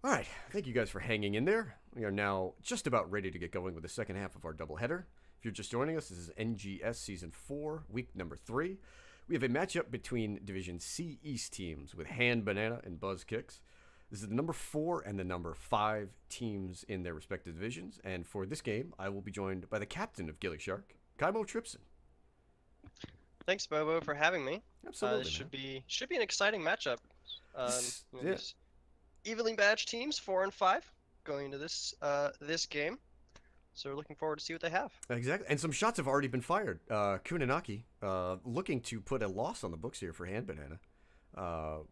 All right, thank you guys for hanging in there. We are now just about ready to get going with the second half of our doubleheader. If you're just joining us, this is NGS Season 4, Week number 3. We have a matchup between Division C East teams with Hand Banana and Buzz Kicks. This is the number 4 and the number 5 teams in their respective divisions. And for this game, I will be joined by the captain of Gilly Shark, Kaimo Tripson. Thanks, Bobo, for having me. Absolutely, This man. should be an exciting matchup. Yeah, These evenly matched teams, 4 and 5, going into this game. So we're looking forward to see what they have. exactly. And some shots have already been fired. Kunanaki looking to put a loss on the books here for Hand Banana.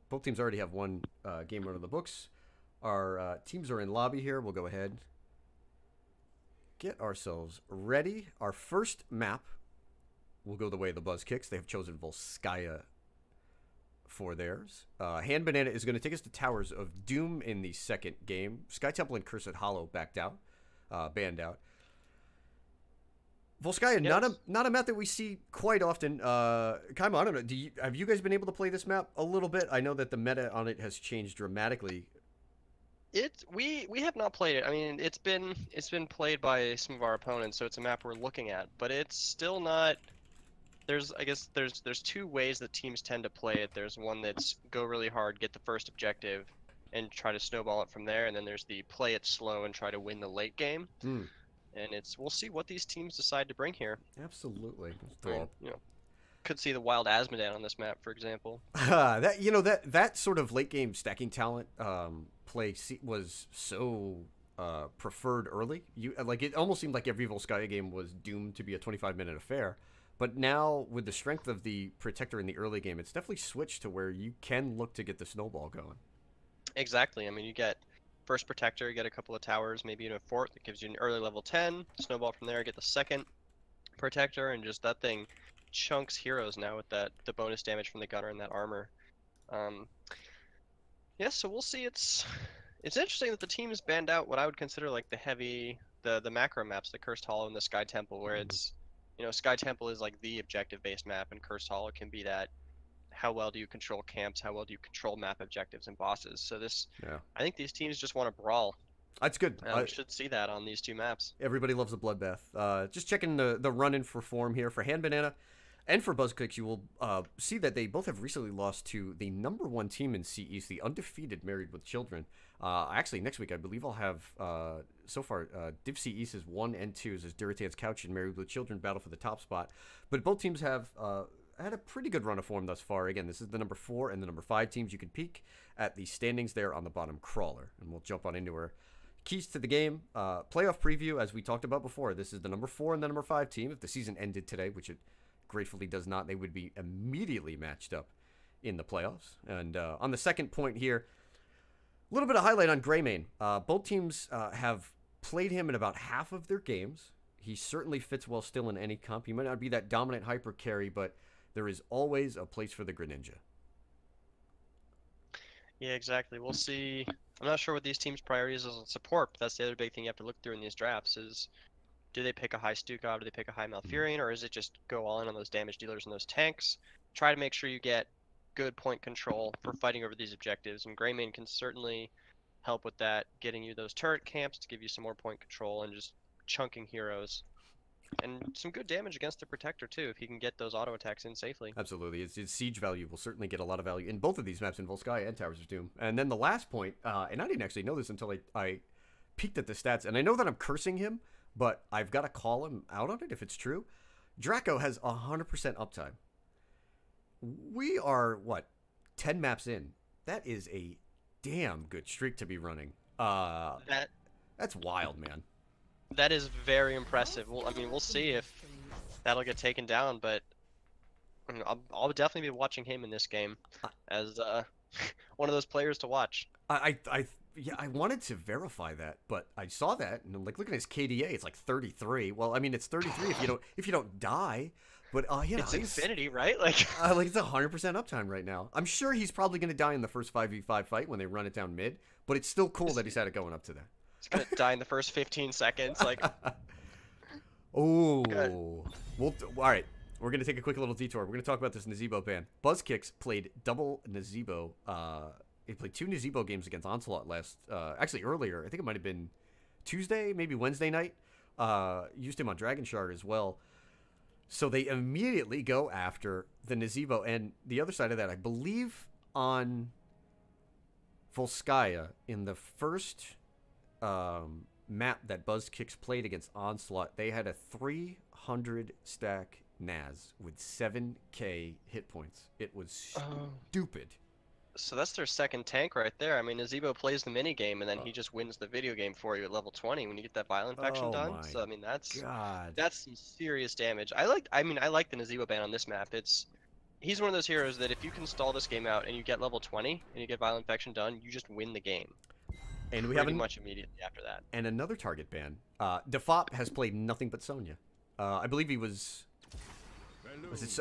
Both teams already have one game run on the books. Our teams are in lobby here. We'll go ahead, get ourselves ready. Our first map will go the way of the Buzz Kicks. They have chosen Volskaya for theirs. Hand Banana is going to take us to Towers of Doom in the second game. Sky Temple and Cursed Hollow backed out, banned out. Volskaya, Yes. not a map that we see quite often. Kaimo, I don't know. Have you guys been able to play this map a little bit? I know that the meta on it has changed dramatically. We have not played it. I mean, it's been played by some of our opponents, so it's a map we're looking at. But it's still not. I guess there's two ways that teams tend to play it. There's one that's go really hard, get the first objective, and try to snowball it from there. And then there's the play it slow and try to win the late game. Mm, And we'll see what these teams decide to bring here. absolutely. I mean, could see the wild Asmodan on this map, for example. That sort of late game stacking talent was so preferred early. It almost seemed like every Volskaya game was doomed to be a 25-minute affair. But now, with the strength of the Protector in the early game, it's definitely switched to where you can look to get the snowball going. Exactly. I mean, you get first Protector, you get a couple of towers, maybe even a fort that gives you an early level 10. Snowball from there, get the second Protector, and just that thing chunks heroes now with the bonus damage from the gunner and that armor. Yeah, so we'll see. It's interesting that the teams banned out what I would consider like the macro maps, the Cursed Hollow and the Sky Temple, where it's Sky Temple is like the objective based map, and Cursed Hollow can be that how well do you control camps, how well do you control map objectives and bosses. So Yeah, I think these teams just want to brawl. that's good. We should see that on these two maps. Everybody loves a bloodbath. Just checking the run-in for form here for Hand Banana and for Buzzclicks. You will see that they both have recently lost to the number 1 team in C East, the undefeated Married with Children. Actually, next week I believe I'll have so far Div C East is 1 and 2 as Duratan's Couch and Married with Children battle for the top spot. But both teams have had a pretty good run of form thus far. Again, this is the number 4 and the number 5 teams. You can peek at the standings there on the bottom crawler, and we'll jump on into her keys to the game. Playoff preview, as we talked about before. This is the number 4 and the number 5 team. If the season ended today, which it gratefully does not, they would be immediately matched up in the playoffs. And on the second point here, a little bit of highlight on Greymane. Both teams have played him in about half of their games. He certainly fits well still in any comp. He might not be that dominant hyper carry, but there is always a place for the Greninja. Yeah, exactly. We'll see. I'm not sure what these teams' priorities is on support, but that's the other big thing you have to look through in these drafts is do they pick a high Stukov, do they pick a high Malfurion, or is it just go all in on those damage dealers and those tanks? Try to make sure you get good point control for fighting over these objectives, and Greymane can certainly help with that, getting you those turret camps to give you some more point control and just chunking heroes. And some good damage against the Protector too, if he can get those auto attacks in safely. Absolutely. Its siege value will certainly get a lot of value in both of these maps, in Volskaya and Towers of Doom. And then the last point, and I didn't actually know this until I peeked at the stats, and I know that I'm cursing him, but I've got to call him out on it if it's true. Draco has 100% uptime. We are, 10 maps in. That is a damn good streak to be running. That's wild, man. That is very impressive. Well, I mean, we'll see if that'll get taken down, but I mean, I'll definitely be watching him in this game as one of those players to watch. Yeah, I wanted to verify that, but I saw that and I'm like, look at his KDA. It's like 33. Well, I mean, it's 33 if you don't die, but It's infinity, right? Like it's 100% uptime right now. I'm sure he's probably going to die in the first 5v5 fight when they run it down mid, but it's still cool that he's had it going up to that. he's gonna die in the first 15 seconds. Like, Oh, all right. We're gonna take a quick little detour. We're gonna talk about this Nazebo ban. Buzzkicks played double Nazebo he played 2 Nazebo games against Onslaught actually earlier. I think it might have been Tuesday, maybe Wednesday night. Used him on Dragon Shard as well. So they immediately go after the Nazebo. And the other side of that, I believe on Volskaya in the first map that BuzzKicks played against Onslaught, they had a 300 stack Naz with 7k hit points. It was stupid. So that's their second tank right there. I mean, Nazebo plays the mini game and then he just wins the video game for you at level 20 when you get that Vile Infection done. My So I mean, that's God. some serious damage. I like the Nazebo ban on this map. He's one of those heroes that if you can stall this game out and you get level 20 and you get Vile Infection done, you just win the game. And we pretty have much immediately after that. And another target ban. Defop has played nothing but Sonya. I believe he was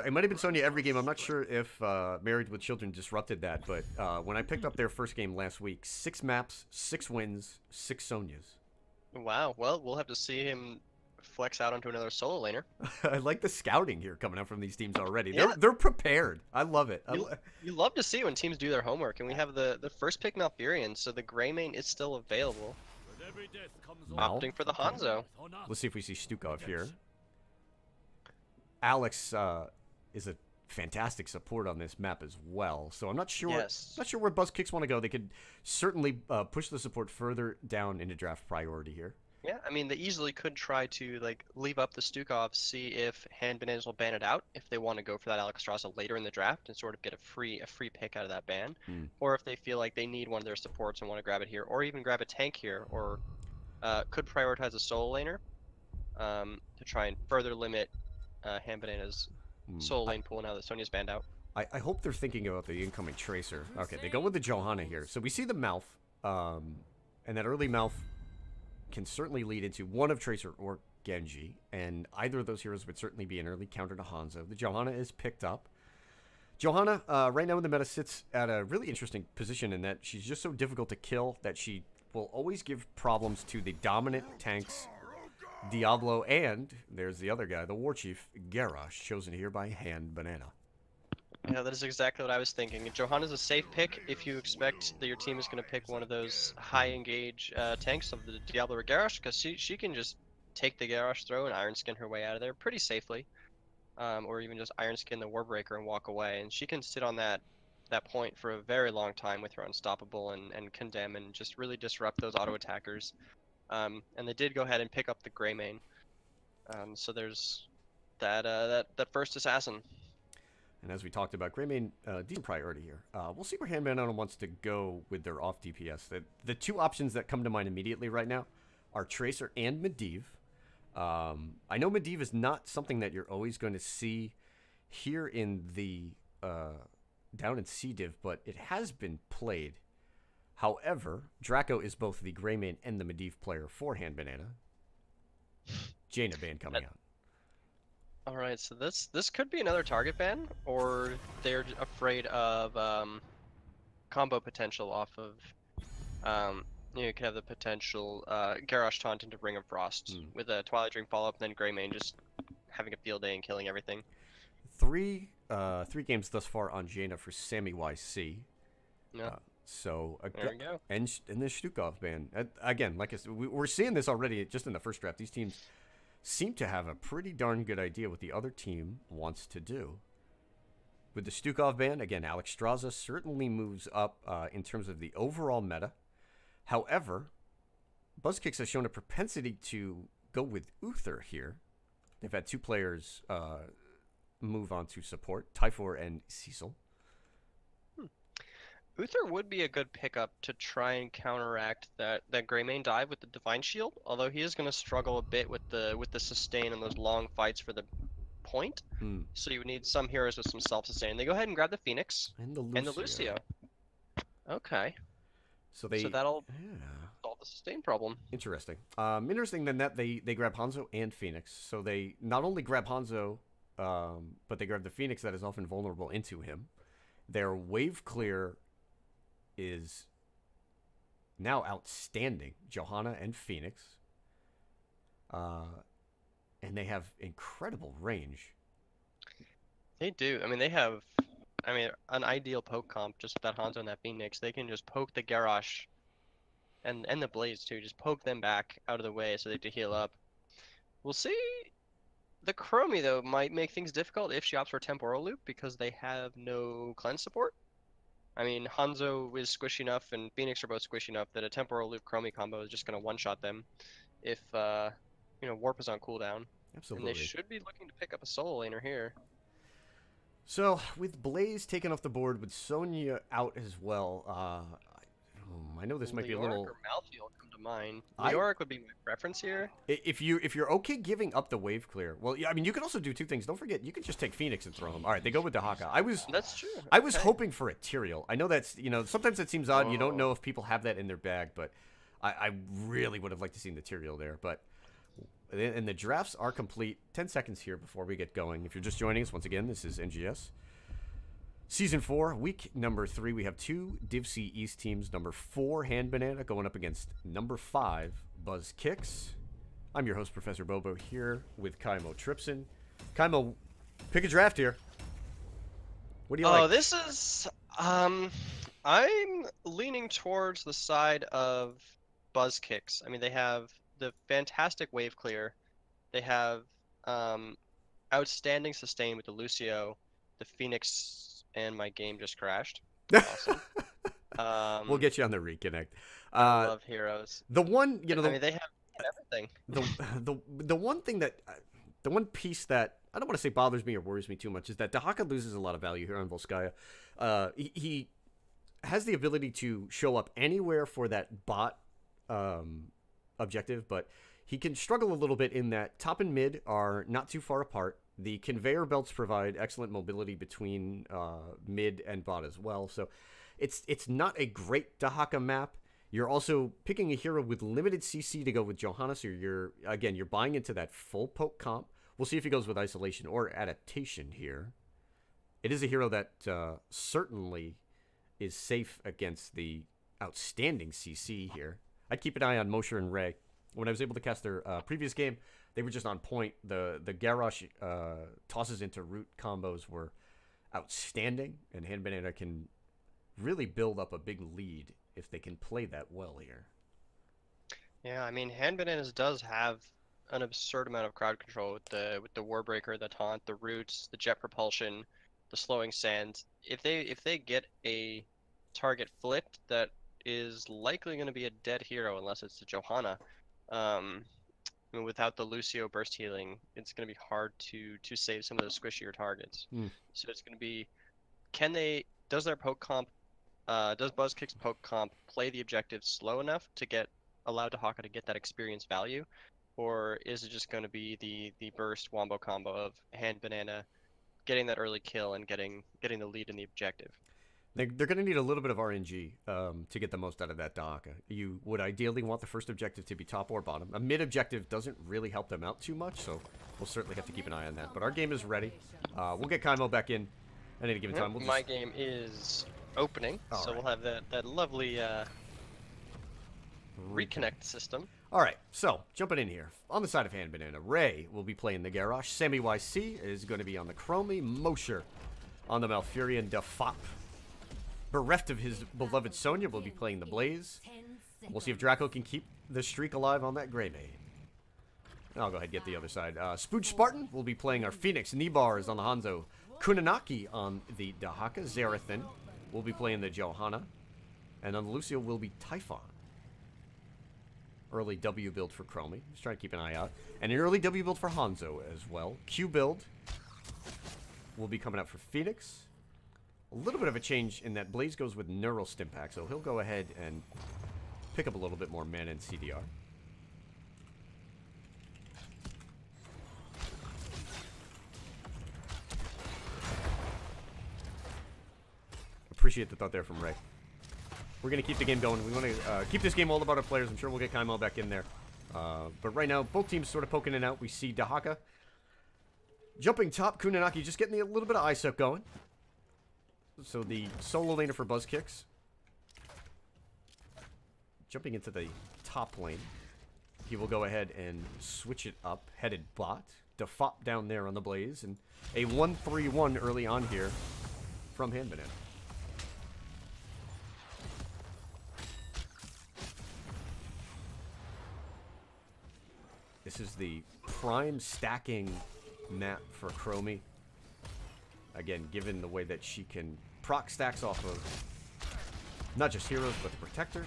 it might have been Sonya every game. I'm not sure if Married with Children disrupted that, but when I picked up their first game last week, 6 maps, 6 wins, 6 Sonyas. Wow. Well, we'll have to see him flex out onto another solo laner. I like the scouting here coming out from these teams already. Yeah. They're prepared. I love it. You love to see when teams do their homework, and we have the first pick Malfurion, so the gray main is still available. Opting for the Hanzo. Let's see if we see Stukov here. Alex is a fantastic support on this map as well, so I'm not sure. Yes. Not sure where BuzzKicks want to go. They could certainly push the support further down into draft priority here. Yeah, I mean, they easily could try to like leave up the Stukov, see if Hand Bananas will ban it out if they want to go for that Alexstrasza later in the draft and sort of get a free pick out of that ban, or if they feel like they need one of their supports and want to grab it here, or even grab a tank here, or could prioritize a solo laner to try and further limit Hand Bananas' solo lane pool now that Sonya's banned out. I hope they're thinking about the incoming Tracer. Okay, they go with the Johanna here. So we see the Malf, and that early Malf can certainly lead into one of Tracer or Genji, and either of those heroes would certainly be an early counter to Hanzo. The Johanna is picked up. Johanna, right now in the meta, sits at a really interesting position in that she's just so difficult to kill that she will always give problems to the dominant tanks, Diablo, and there's the other guy, the War Chief, Garrosh, chosen here by Hand Banana. Yeah, that is exactly what I was thinking. Johanna's a safe pick if you expect that your team is going to pick one of those high engage tanks of the Diablo or Garrosh, because she can just take the Garrosh throw and Iron Skin her way out of there pretty safely, or even just Iron Skin the Warbreaker and walk away, and she can sit on that point for a very long time with her Unstoppable and Condemn and just really disrupt those auto attackers. And they did go ahead and pick up the Grey main, so there's that first assassin. And as we talked about, Grey main, decent priority here. We'll see where Hand Banana wants to go with their off DPS. The two options that come to mind immediately right now are Tracer and Medivh. I know Medivh is not something that you're always going to see here in the down in C-Div, but it has been played. However, Draco is both the Grey main and the Medivh player for Hand Banana. Jaina ban coming out. All right, so this could be another target ban, or they're afraid of combo potential off of. You could have the potential Garrosh taunt into Ring of Frost with a Twilight Dream follow up, and then Grey main just having a field day and killing everything. Three games thus far on Jaina for Sammy YC. Yeah. So there we go. And the Stukov ban again, like I said, we're seeing this already just in the first draft. These teams seem to have a pretty darn good idea what the other team wants to do. With the Stukov ban, again, Alexstrasza certainly moves up in terms of the overall meta. However, BuzzKicks has shown a propensity to go with Uther here. They've had 2 players move on to support, Typhor and Cecil. Uther would be a good pickup to try and counteract that Grey main dive with the Divine Shield, although he is going to struggle a bit with the sustain and those long fights for the point. So you would need some heroes with some self-sustain. They go ahead and grab the Phoenix and the Lucio. Okay. So that'll solve the sustain problem. Interesting. Interesting then that they grab Hanzo and Phoenix. So they not only grab Hanzo, but they grab the Phoenix that is often vulnerable into him. Their wave clear is now outstanding. Johanna and Phoenix. And they have incredible range. They do. I mean, they have I mean, an ideal poke comp just with that Hanzo and that Phoenix. They can just poke the Garrosh and the Blaze too. Just poke them back out of the way so they have to heal up. We'll see. The Chromie though might make things difficult if she opts for Temporal Loop because they have no cleanse support. I mean, Hanzo is squishy enough and Phoenix are both squishy enough that a Temporal Loop Chromie combo is just going to one-shot them if, Warp is on cooldown. And they Absolutely. should be looking to pick up a solo laner here. So, with Blaze taken off the board, with Sonya out as well, I know this might be a little. Leoric or Malthael come to mind. I Leoric would be my preference here. if you're okay giving up the wave clear, well, yeah, I mean you can also do two things. Don't forget, you can just take Phoenix and throw him. All right, they go with Dahaka. That's true. I was Okay. hoping for a Tyrael. I know that's sometimes it seems odd. You don't know if people have that in their bag, but I really would have liked to see the Tyrael there. But and the drafts are complete. 10 seconds here before we get going. If you're just joining us, once again, this is NGS. Season 4, week number 3, we have 2 Div C East teams. Number 4, Hand Banana, going up against number 5, Buzz Kicks. I'm your host, Professor Bobo, here with Kaimo Tripson. Kaimo, pick a draft here. What do you like? Oh, this is I'm leaning towards the side of Buzz Kicks. I mean, they have the fantastic wave clear. They have outstanding sustain with the Lucio, the Phoenix, and my game just crashed. Awesome. We'll get you on the reconnect. I love heroes. The one, I mean, they have everything. the one thing that, the one piece that I don't want to say bothers me or worries me too much is that Dahaka loses a lot of value here on Volskaya. He has the ability to show up anywhere for that bot objective, but he can struggle a little bit in that top and mid are not too far apart. The conveyor belts provide excellent mobility between mid and bot as well, so it's not a great Dahaka map. You're also picking a hero with limited CC to go with Johanna, so you're buying into that full poke comp. We'll see if he goes with isolation or adaptation here. It is a hero that certainly is safe against the outstanding CC here. I'd keep an eye on Mosher and Ray. When I was able to cast their previous game, they were just on point. The Garrosh tosses into root combos were outstanding, and Hand Banana can really build up a big lead if they can play that well here. Yeah, I mean, Hand Bananas does have an absurd amount of crowd control with the Warbreaker, the taunt, the roots, the jet propulsion, the slowing sands. If they get a target flipped, that is likely going to be a dead hero unless it's the Johanna. I mean, without the Lucio burst healing, it's going to be hard to save some of those squishier targets. So it's going to be, does their poke comp, does Buzzkick's poke comp play the objective slow enough to allow Dahaka to get that experience value, or is it just going to be the burst wombo combo of Hand Banana getting that early kill and getting the lead in the objective? They're going to need a little bit of RNG to get the most out of that Dahaka. You would ideally want the first objective to be top or bottom. A mid objective doesn't really help them out too much, so we'll certainly have to keep an eye on that. But our game is ready. We'll get Kaimo back in at any given time. My game is opening, so we'll have that lovely reconnect system. All right, so jumping in here. On the side of Hand Banana, Ray will be playing the Garrosh. Sammy YC is going to be on the Chromie. Mosher on the Malfurion. Defop, bereft of his beloved Sonya, will be playing the Blaze. We'll see if Draco can keep the streak alive on that Greymane. I'll go ahead and get the other side. Spooch Spartan will be playing our Phoenix. Nibar is on the Hanzo. Kunanaki on the Dahaka. Zarathan will be playing the Johanna. And on the Lucio will be Typhon. Early W build for Chromie. Just trying to keep an eye out. And an early W build for Hanzo as well. Q build will be coming out for Phoenix. A little bit of a change in that Blaze goes with Neural Stimpack, so he'll go ahead and pick up a little bit more mana in CDR. Appreciate the thought there from Ray. We're going to keep the game going. We want to keep this game all about our players. I'm sure we'll get Kaimo back in there. But right now, both teams sort of poking in and out. We see Dahaka jumping top. Kunanaki just getting a little bit of ice up going. So the solo laner for Buzz Kicks. Jumping into the top lane. He will go ahead and switch it up. Headed bot. Defop down there on the Blaze. And a 1-3-1 early on here from Hand Banana. This is the prime stacking map for Chromie. Again, given the way that she can proc stacks off of not just heroes, but the Protector.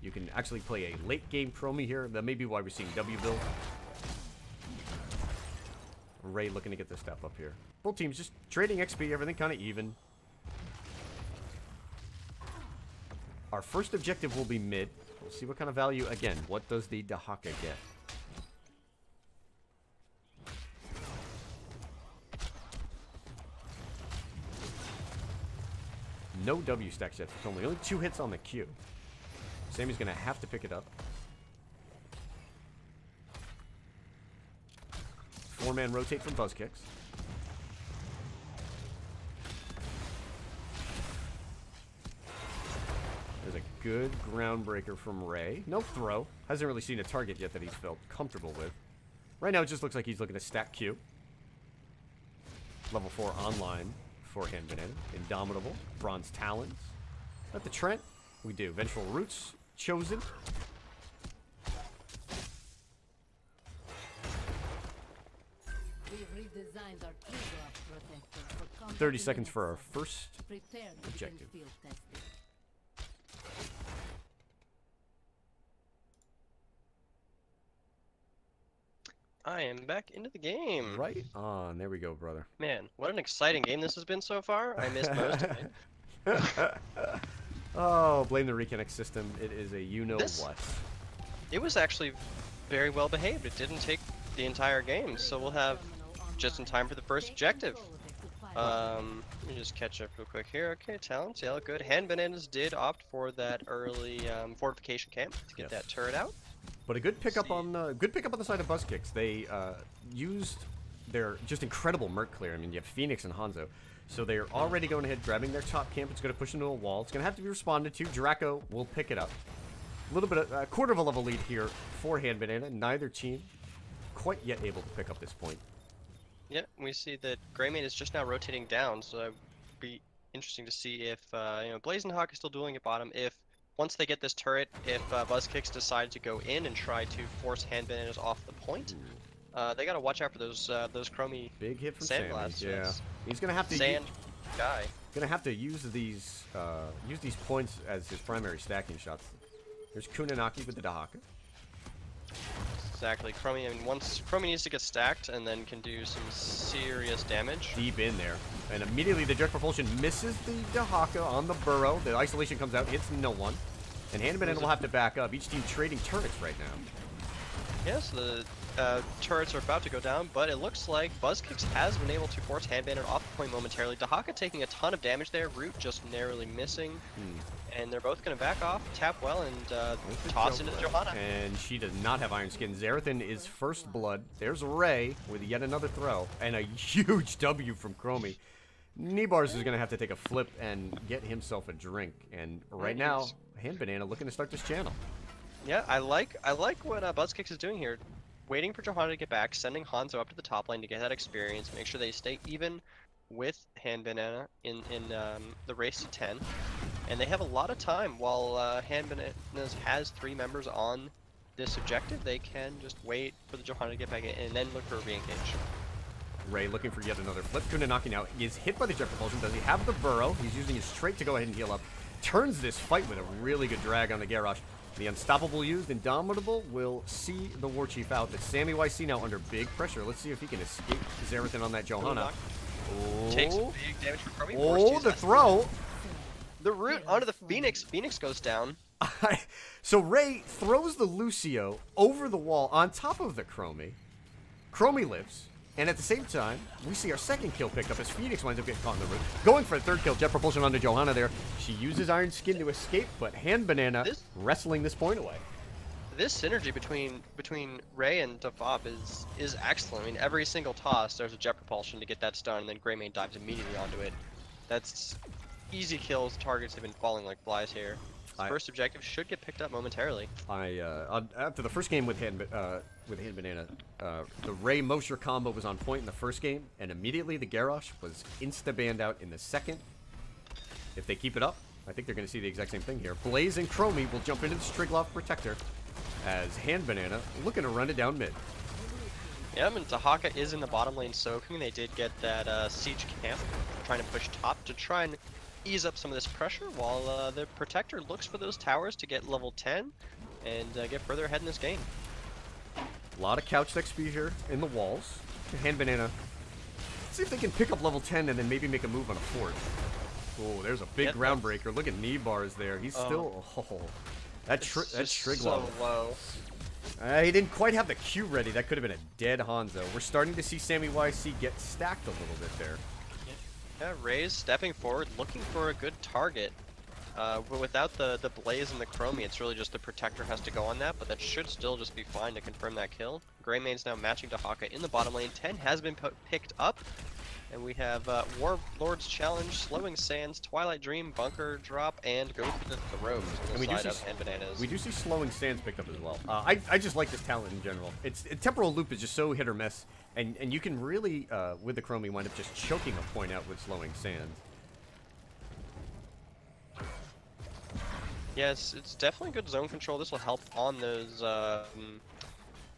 You can actually play a late game Chromie here. That may be why we're seeing W build. Ray looking to get the step up here. Both teams just trading XP, everything kind of even. Our first objective will be mid. We'll see what kind of value. Again, what does the Dahaka get? No W stacks yet for Chromie. Only 2 hits on the Q. Sammy's going to have to pick it up. 4-man rotate from Buzz Kicks. There's a good groundbreaker from Ray. No throw. Hasn't really seen a target yet that he's felt comfortable with. Right now it just looks like he's looking to stack Q. Level 4 online for Hand Banana. Indomitable. Bronze Talons. Is that the Trent? We do. Vengeful Roots. Chosen. 30 seconds for our first objective. I am back into the game. Right on. There we go, brother. Man, what an exciting game this has been so far. I missed most of it. Oh, blame the reconnect system. It is a you-know-what. It was actually very well behaved. It didn't take the entire game, so we'll have just in time for the first objective. Let me just catch up real quick here. Okay, talents, yeah, good. Hand Bananas did opt for that early fortification camp to get that turret out. But a good pickup on the side of Buzz Kicks. They used their just incredible Merc clear. I mean, you have Phoenix and Hanzo, so they're already going ahead grabbing their top camp. It's going to push into a wall. It's going to have to be responded to. Draco will pick it up. A little bit of a quarter of a level lead here for Hand Banana. Neither team quite yet able to pick up this point. Yeah, we see that Greymane is just now rotating down, so it'd be interesting to see if you know, Blazing Hawk is still dueling at bottom. If once they get this turret, if Buzz Kicks decide to go in and try to force Hand Bananas off the point, they gotta watch out for those Chromie big hit from sand Sammy. blasts. Yeah, he's gonna have to sand guy. Gonna have to use these points as his primary stacking shots. There's Kunanaki with the Dahaka. Exactly, Chromie. I mean, once Chromie needs to get stacked and then can do some serious damage. Deep in there, and immediately the Jet Propulsion misses the Dahaka on the burrow. The isolation comes out, hits no one, and Hand Banana will have to back up. Each team trading turrets right now. Yes, the turrets are about to go down, but it looks like Buzz Kicks has been able to force Hand Banana off the point momentarily. Dahaka taking a ton of damage there, Root just narrowly missing. And they're both going to back off, tap well, and toss into Johanna. And she does not have Iron Skin. Xeratin is first blood. There's Ray with yet another throw. And a huge W from Chromie. Nibars is going to have to take a flip and get himself a drink. And right now, Hand Banana looking to start this channel. Yeah, I like what Buzzkicks is doing here. Waiting for Johanna to get back, sending Hanzo up to the top lane to get that experience, make sure they stay even with Hand Banana in the race to 10. And they have a lot of time while Hand Bananas has 3 members on this objective. They can just wait for the Johanna to get back in and then look for a re-engage. Ray looking for yet another flip. Kunanaki now is hit by the Jet Propulsion. Does he have the burrow? He's using his trait to go ahead and heal up. Turns this fight with a really good drag on the Garrosh. The Unstoppable used. Indomitable will see the War Chief out. But Sammy YC now under big pressure. Let's see if he can escape Xeratin on that Johanna. Oh. Takes big damage from Chromie. Oh, the throw. The Root onto the Phoenix. Phoenix goes down. So Ray throws the Lucio over the wall on top of the Chromie. Chromie lives. And at the same time, we see our second kill picked up as Phoenix winds up getting caught in the Root. Going for a third kill. Jet Propulsion onto Johanna there. She uses Iron Skin to escape, but Hand Banana wrestling this point away. This synergy between Ray and Defop is excellent. I mean, every single toss, there's a Jet Propulsion to get that stun, and then Greymane dives immediately onto it. That's easy kills. Targets have been falling like flies here. First objective should get picked up momentarily. After the first game with Hand Banana, the Ray Mosher combo was on point in the first game, and immediately the Garrosh was insta-banned out in the second. If they keep it up, I think they're going to see the exact same thing here. Blaze and Chromie will jump into the Strigloff Protector as Hand Banana looking to run it down mid. Yeah, and Dahaka is in the bottom lane soaking. They did get that siege camp, trying to push top to try and ease up some of this pressure, while the Protector looks for those towers to get level 10 and get further ahead in this game. A lot of couch XP here in the walls. Hand Banana. See if they can pick up level 10 and then maybe make a move on a fort. Oh, there's a big groundbreaker. Look at knee bars there. He's still... Oh, that Trig so level. low. He didn't quite have the Q ready. That could have been a dead Hanzo. We're starting to see Sammy YC get stacked a little bit there. Yeah, Ray's stepping forward, looking for a good target. But without the Blaze and the Chromie, it's really just the Protector has to go on that, but that should still just be fine to confirm that kill. Greymane's now matching Dahaka in the bottom lane. 10 has been picked up. And we have Warlord's Challenge, Slowing Sands, Twilight Dream, Bunker Drop, and Go for the Throws on the side of Hand Bananas. We do see Slowing Sands picked up as well. I just like this talent in general. Temporal Loop is just so hit or miss, and you can really, with the Chromie, wind up just choking a point out with Slowing Sands. Yeah, it's definitely good zone control. This will help on those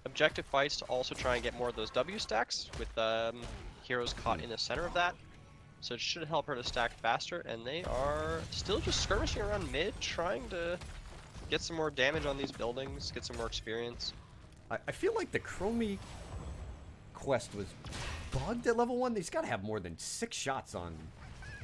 objective fights to also try and get more of those W stacks with heroes caught in the center of that. So it should help her to stack faster, and they are still just skirmishing around mid, trying to get some more damage on these buildings, get some more experience. I feel like the Chromie quest was bugged at level 1. He's got to have more than 6 shots on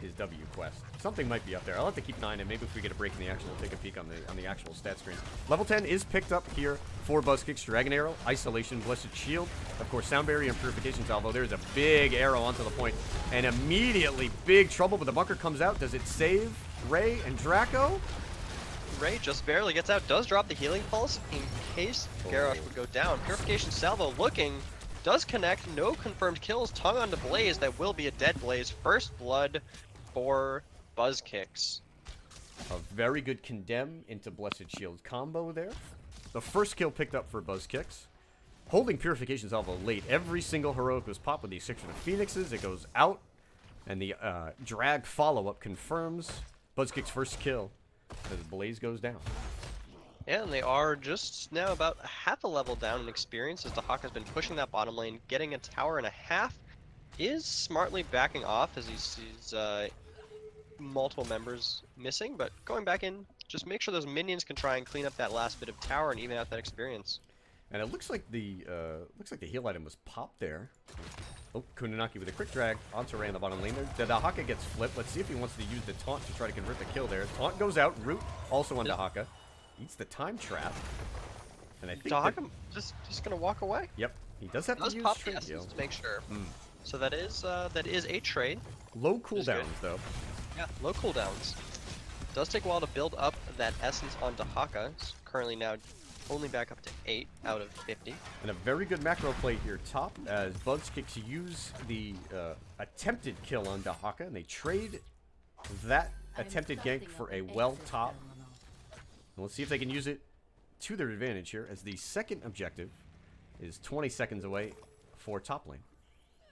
his W quest. Something might be up there. I'll have to keep an eye on it. Maybe if we get a break in the action, we'll take a peek on the actual stat screen. Level 10 is picked up here for Buzzkick's Dragon Arrow, Isolation, Blessed Shield, of course, Sound Barrier and Purification Salvo. There's a big arrow onto the point, and immediately big trouble, but the bunker comes out. Does it save Ray and Draco? Ray just barely gets out, does drop the healing pulse in case Garrosh would go down. Purification Salvo looking, does connect, no confirmed kills, tongue onto Blaze, that will be a dead Blaze. First blood for Buzzkicks. A very good Condemn into Blessed Shield combo there. The first kill picked up for Buzzkicks. Holding Purification Salvo late. Every single heroic was popped with the exception of Phoenixes. It goes out, and the drag follow-up confirms Buzzkick's first kill as Blaze goes down. Yeah, and they are just now about half a level down in experience as the Hawk has been pushing that bottom lane, getting a tower and a half. Is smartly backing off as he sees multiple members missing, but going back in, just make sure those minions can try and clean up that last bit of tower and even out that experience. And it looks like the heal item was popped there. Oh, Kunanaki with a quick drag onto Ray in the bottom lane there. The Dahaka gets flipped. Let's see if he wants to use the taunt to try to convert the kill there. Taunt goes out. Root also on Dahaka. Eats the time trap. And I think Dahaka just gonna walk away. Yep, he does have to use pop trade the heal. essence to make sure. So that is a trade. Low cooldowns though. Yeah, low cooldowns. Does take a while to build up that essence on Dahaka. It's currently now only back up to 8 out of 50. And a very good macro play here top as Buzzkicks use the attempted kill on Dahaka, and they trade that attempted gank for a well top. And let's see if they can use it to their advantage here, as the second objective is 20 seconds away for top lane.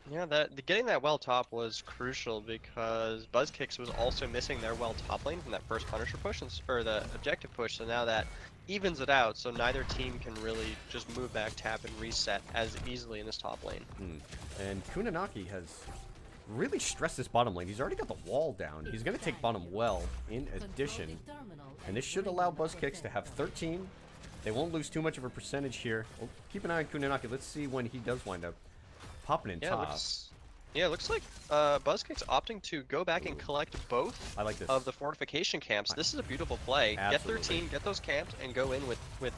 Yeah, getting that well top was crucial because Buzzkicks was also missing their well top lane from that first Punisher push, or the objective push, so now that evens it out, so neither team can really just move back, tap, and reset as easily in this top lane. And Kunanaki has really stressed this bottom lane. He's already got the wall down. He's going to take bottom well in addition, and this should allow Buzzkicks to have 13. They won't lose too much of a percentage here. Well, keep an eye on Kunanaki. Let's see when he does wind up popping in top. It looks like Buzzkick's opting to go back and collect both of the fortification camps. This is a beautiful play. Absolutely. Get 13, get those camps, and go in with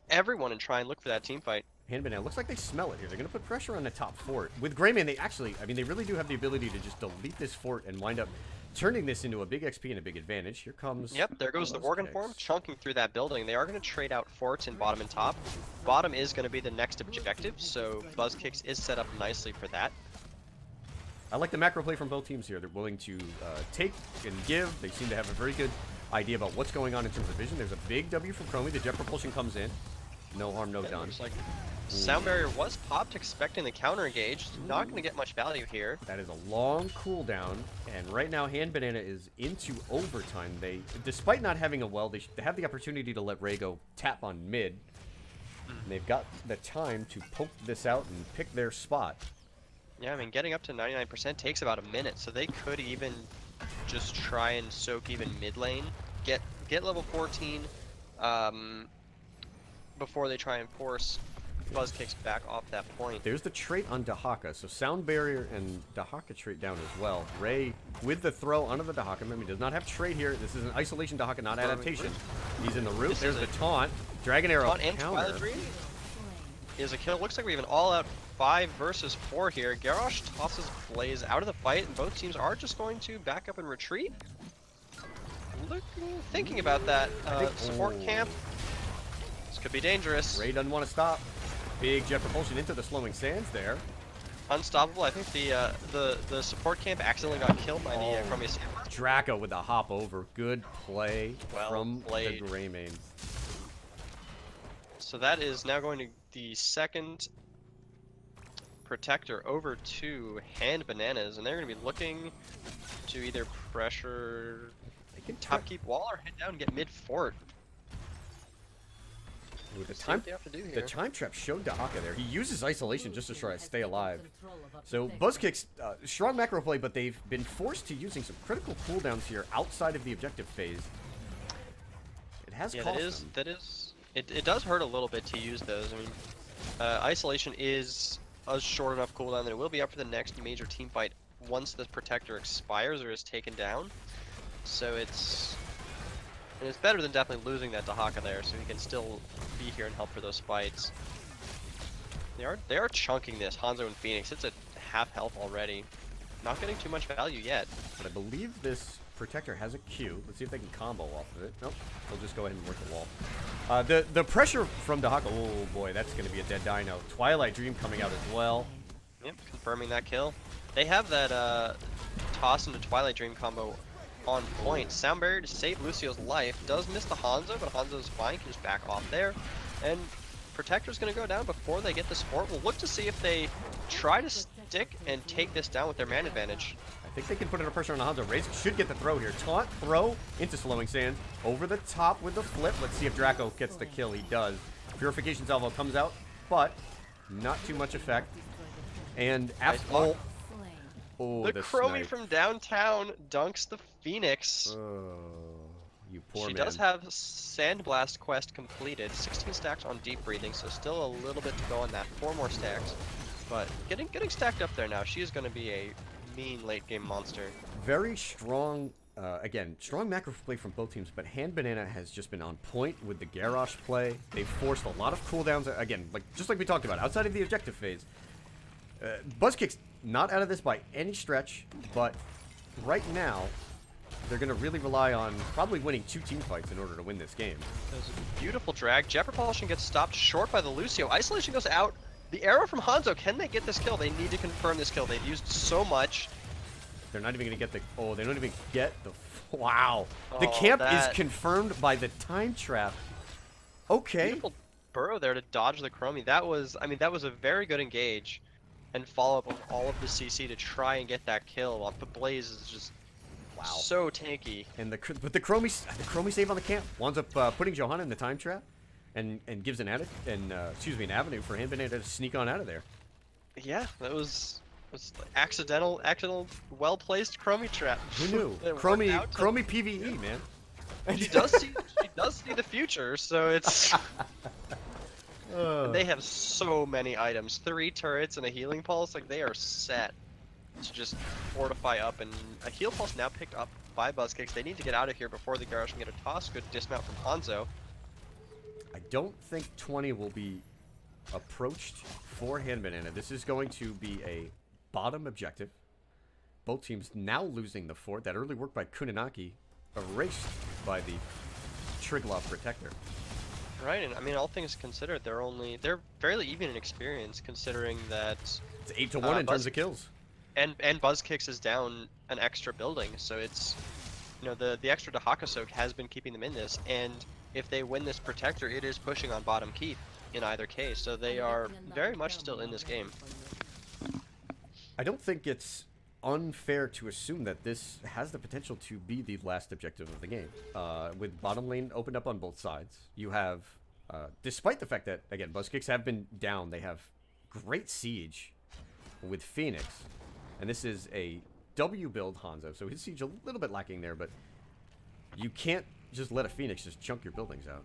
everyone and try and look for that team fight. Hand Banana, looks like they smell it here. They're going to put pressure on the top fort. With Greymane, they actually, I mean, they really do have the ability to just delete this fort and wind up turning this into a big XP and a big advantage. Here comes... Yep, there goes the Worgen form, chunking through that building. They are going to trade out forts in bottom and top. Bottom is going to be the next objective, so Buzzkicks is set up nicely for that. I like the macro play from both teams here. They're willing to take and give. They seem to have a very good idea about what's going on in terms of vision. There's a big W from Chromie. The jet propulsion comes in. No harm, no done. Looks like Sound Barrier was popped, expecting the counter engage. Not going to get much value here. That is a long cooldown, and right now Hand Banana is into overtime. They, despite not having a well, they have the opportunity to let Ray go tap on mid. And they've got the time to poke this out and pick their spot. Yeah, I mean, getting up to 99% takes about a minute, so they could even just try and soak even mid lane, get level 14 before they try and force Buzz Kicks back off that point. There's the trait on Dahaka, so Sound Barrier and Dahaka trait down as well. Ray with the throw onto the Dahaka. Remember, he does not have trait here. This is an isolation Dahaka, not adaptation. He's in the root. There's the taunt. Dragon Arrow Taunt and counter. Twilight Dream is a kill. Looks like we have an all-out 5 versus 4 here. Garrosh tosses Blaze out of the fight, and both teams are just going to back up and retreat. Thinking about that support camp. This could be dangerous. Ray doesn't want to stop. Big jet propulsion into the slowing sands there. Unstoppable. I think the support camp accidentally got killed by the Chromie Samurai. Draco with a hop over. Good play from played. the Greymane. So that is now going to the second protector over to Hand Bananas, and they're going to be looking to either pressure top keep wall or head down and get mid fort. Ooh, the time trap showed Dahaka there. He uses isolation just to try to stay alive. So Buzzkicks, strong macro play, but they've been forced to using some critical cooldowns here outside of the objective phase. It has cost them. It does hurt a little bit to use those. I mean, isolation is a short enough cooldown that it will be up for the next major team fight once the protector expires or is taken down. So it's better than definitely losing that Dahaka there, so he can still be here and help for those fights. They are chunking this, Hanzo and Phoenix. It's at half health already. Not getting too much value yet. But I believe this protector has a Q. Let's see if they can combo off of it. Nope. They'll just go ahead and work the wall. The pressure from Dahaka, oh boy, that's going to be a dead dino. Twilight Dream coming out as well. Yep, confirming that kill. They have that toss into Twilight Dream combo on point. Sound Barrier to save Lucio's life. Does miss the Hanzo, but Hanzo's fine. Can just back off there. And Protector's going to go down before they get the support. We'll look to see if they try to stick and take this down with their man advantage. I think they can put under pressure on the Hanzo. Raze should get the throw here. Taunt, throw into Slowing Sands. Over the top with the flip. Let's see if Draco gets the kill. He does. Purification Salvo comes out, but not too much effect. And after... Oh, the Chromie from downtown dunks the Phoenix. Oh, you poor man. She does have Sandblast quest completed. 16 stacks on Deep Breathing, so still a little bit to go on that. 4 more stacks. But getting stacked up there now. She is going to be a mean late game monster. Very strong, again, strong macro play from both teams, but Hand Banana has just been on point with the Garrosh play. They've forced a lot of cooldowns, again, just like we talked about, outside of the objective phase. Buzzkick's not out of this by any stretch, but right now, they're going to really rely on probably winning 2 team fights in order to win this game. There's a beautiful drag. Jet Propulsion gets stopped short by the Lucio. Isolation goes out. The arrow from Hanzo, can they get this kill? They need to confirm this kill. They've used so much. They're not even going to get the... Oh, they don't even get the... Wow. The Oh, camp is confirmed by the time trap. Okay. Beautiful burrow there to dodge the Chromie. That was, I mean, that was a very good engage. And follow up with all of the CC to try and get that kill. But Blaze is just so tanky. And the Chromie save on the camp winds up putting Johanna in the time trap, and gives an avenue for Hand Banana to sneak on out of there. Yeah, that was accidental, well placed Chromie trap. Who knew? Chromie PVE, man. She does see the future, so it's. They have so many items. 3 turrets and a healing pulse. Like, they are set to just fortify up. And a heal pulse now picked up by Buzzkicks. They need to get out of here before the Garrosh can get a toss. Good dismount from Hanzo. I don't think 20 will be approached for Hand Banana. This is going to be a bottom objective. Both teams now losing the fort. That early work by Kunanaki erased by the Triglav Protector. Right, and I mean, all things considered, they're fairly even in experience, considering that it's 8-1 in terms of kills. And Buzzkicks is down an extra building, so it's you know, the extra Dahaka soak has been keeping them in this, and if they win this protector, it is pushing on bottom keep in either case. So they are very much still in this game. I don't think it's unfair to assume that this has the potential to be the last objective of the game. With bottom lane opened up on both sides, you have, despite the fact that, again, Buzzkicks have been down, they have great siege with Phoenix. And this is a W build Hanzo, so his siege a little bit lacking there, but you can't just let a Phoenix just chunk your buildings out.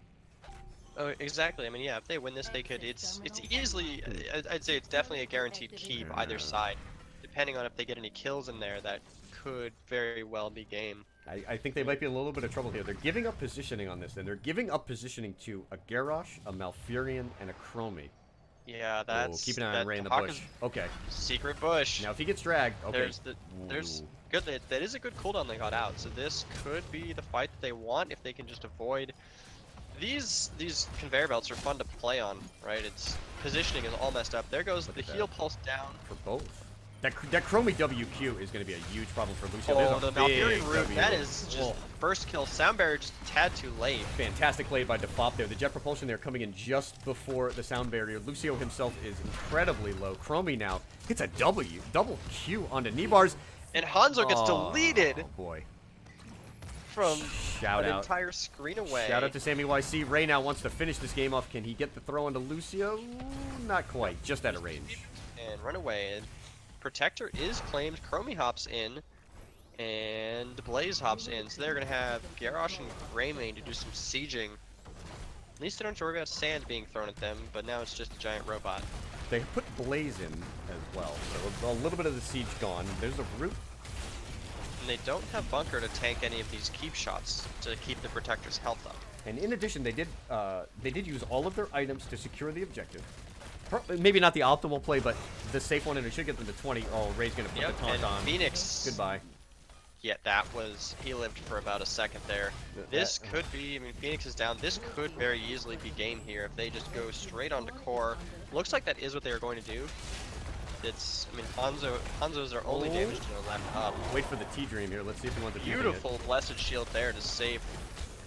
Oh, exactly. I mean, yeah, if they win this, they could. It's easily. I'd say it's definitely a guaranteed keep either side, depending on if they get any kills in there. That could very well be game. I think they might be in a little bit of trouble here. They're giving up positioning on this, and they're giving up positioning to a Garrosh, a Malfurion, and a Chromie. Yeah, that's. Keep an eye on Ray in the bush. Okay. Secret bush. Now, if he gets dragged, okay. There's good. That is a good cooldown they got out. So this could be the fight that they want if they can just avoid. These conveyor belts are fun to play on, right? It's positioning is all messed up. There goes the heal pulse down for both. That Chromie WQ is going to be a huge problem for Lucio. Oh, the Malfurion root, that is just first kill. Sound barrier just a tad too late. Fantastic play by Defop there. The jet propulsion there coming in just before the sound barrier. Lucio himself is incredibly low. Chromie now gets a double Q onto Nibars. And Hanzo gets deleted. Oh boy. From Shout an out. entire screen away. Shout out to Sammy YC. Ray now wants to finish this game off. Can he get the throw onto Lucio? Not quite. Just out of range. And run away. And Protector is claimed. Chromie hops in. And Blaze hops in. So they're going to have Garrosh and Greymane to do some sieging. At least they don't worry about sand being thrown at them. But now it's just a giant robot. They put Blaze in as well. So a little bit of the siege gone. There's a root. And they don't have Bunker to tank any of these keep shots to keep the Protector's health up. And in addition, they did use all of their items to secure the objective. Maybe not the optimal play, but the safe one, and it should get them to 20. Oh, Ray's going to put the taunt on. Phoenix. Goodbye. Yeah, that was... He lived for about a second there. This could be... I mean, Phoenix is down. This could very easily be game here if they just go straight onto core. Looks like that is what they are going to do. It's... I mean, Hanzo's their only damage to the left up. Wait for the T-Dream here. Let's see if he wants to Beautiful Blessed Shield there to save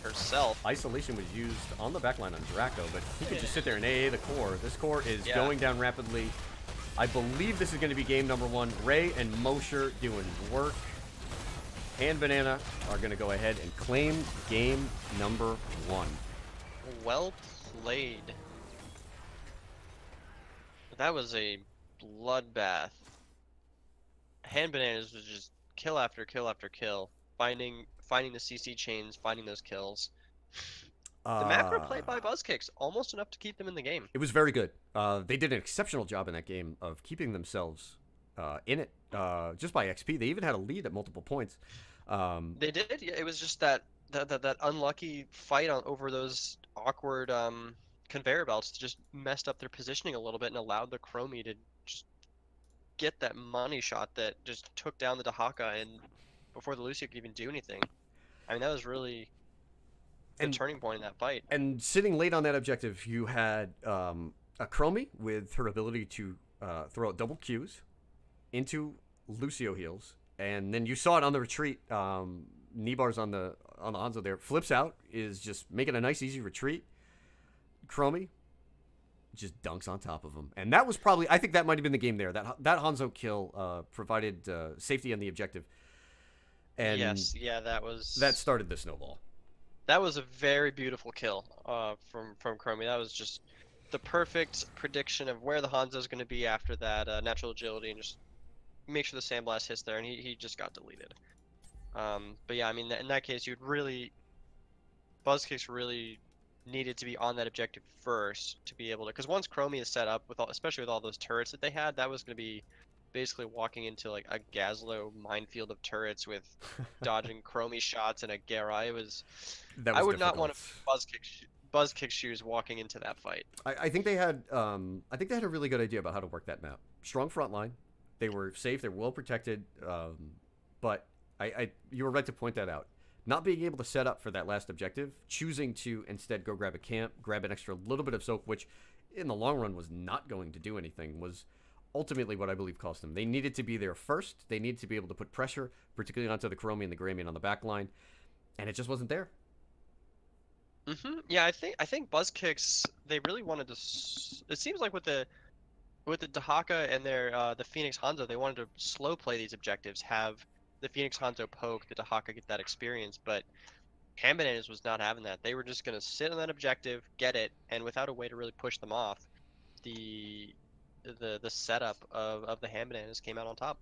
herself. Isolation was used on the backline on Draco, but he could just sit there and AA the core. This core is going down rapidly. I believe this is going to be game number 1. Ray and Mosher doing work. And Banana are going to go ahead and claim game number 1. Well played. That was a bloodbath. Hand Bananas was just kill after kill after kill. Finding the CC chains, finding those kills. The macro play by Buzzkicks, almost enough to keep them in the game. It was very good. They did an exceptional job in that game of keeping themselves in it just by XP. They even had a lead at multiple points. They did. Yeah, it was just that unlucky fight over those awkward conveyor belts just messed up their positioning a little bit and allowed the Chromie to just get that money shot that just took down the Dahaka and before the Lucio could even do anything. I mean, that was really the turning point in that fight. And sitting late on that objective, you had a Chromie with her ability to throw out double Qs into Lucio heals, and then you saw it on the retreat. Nibar's on the Hanzo there, flips out, is just making a nice easy retreat. Chromie just dunks on top of him, and that was probably, I think that might have been the game there. That Hanzo kill provided safety on the objective. And yes, yeah, that started the snowball. That was a very beautiful kill from Chromie. That was just the perfect prediction of where the Hanzo's going to be after that natural agility, and just make sure the sandblast hits there, and he just got deleted. But yeah, I mean, in that case, Buzzkicks really needed to be on that objective first to be able to, because once Chromie is set up especially with all those turrets that they had, that was going to be basically walking into like a Gazlo minefield of turrets with dodging Chromie shots and a Garai. I would not want to Buzzkick shoes walking into that fight. I think they had a really good idea about how to work that map. Strong front line. They were safe. They were well protected. But you were right to point that out. Not being able to set up for that last objective, choosing to instead go grab a camp, grab an extra little bit of soak, which in the long run was not going to do anything, was ultimately what I believe cost them. They needed to be there first. They needed to be able to put pressure, particularly onto the Chromie and the Greymane on the back line. and it just wasn't there. Yeah, I think Buzz Kicks they really wanted to. It seems like with the Dahaka and their the Phoenix Hanzo, they wanted to slow play these objectives, have the Phoenix Hanzo poke, the Dahaka get that experience, but Ham Bananas was not having that. They were just gonna sit on that objective, get it, and without a way to really push them off, the the setup of the Ham Bananas came out on top.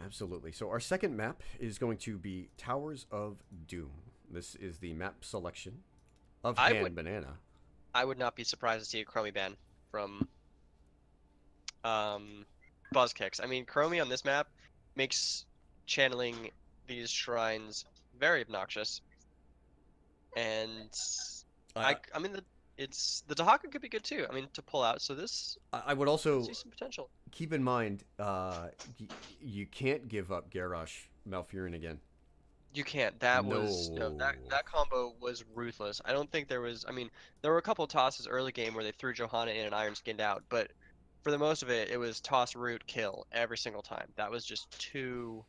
Absolutely. So our second map is going to be Towers of Doom. This is the map selection of I Hand would Banana. I would not be surprised to see a Chromie ban from Buzz Kicks. I mean, Chromie on this map makes channeling these shrines very obnoxious, and Uh, I mean the Dahaka could be good too. I mean to pull out. So I would I also see some potential. keep in mind you can't give up Garrosh Malfurion again. You can't. That was no No. that combo was ruthless. I don't think there was. I mean, there were a couple of tosses early game where they threw Johanna in and Iron skinned out, but for the most of it, it was toss root kill every single time. That was just too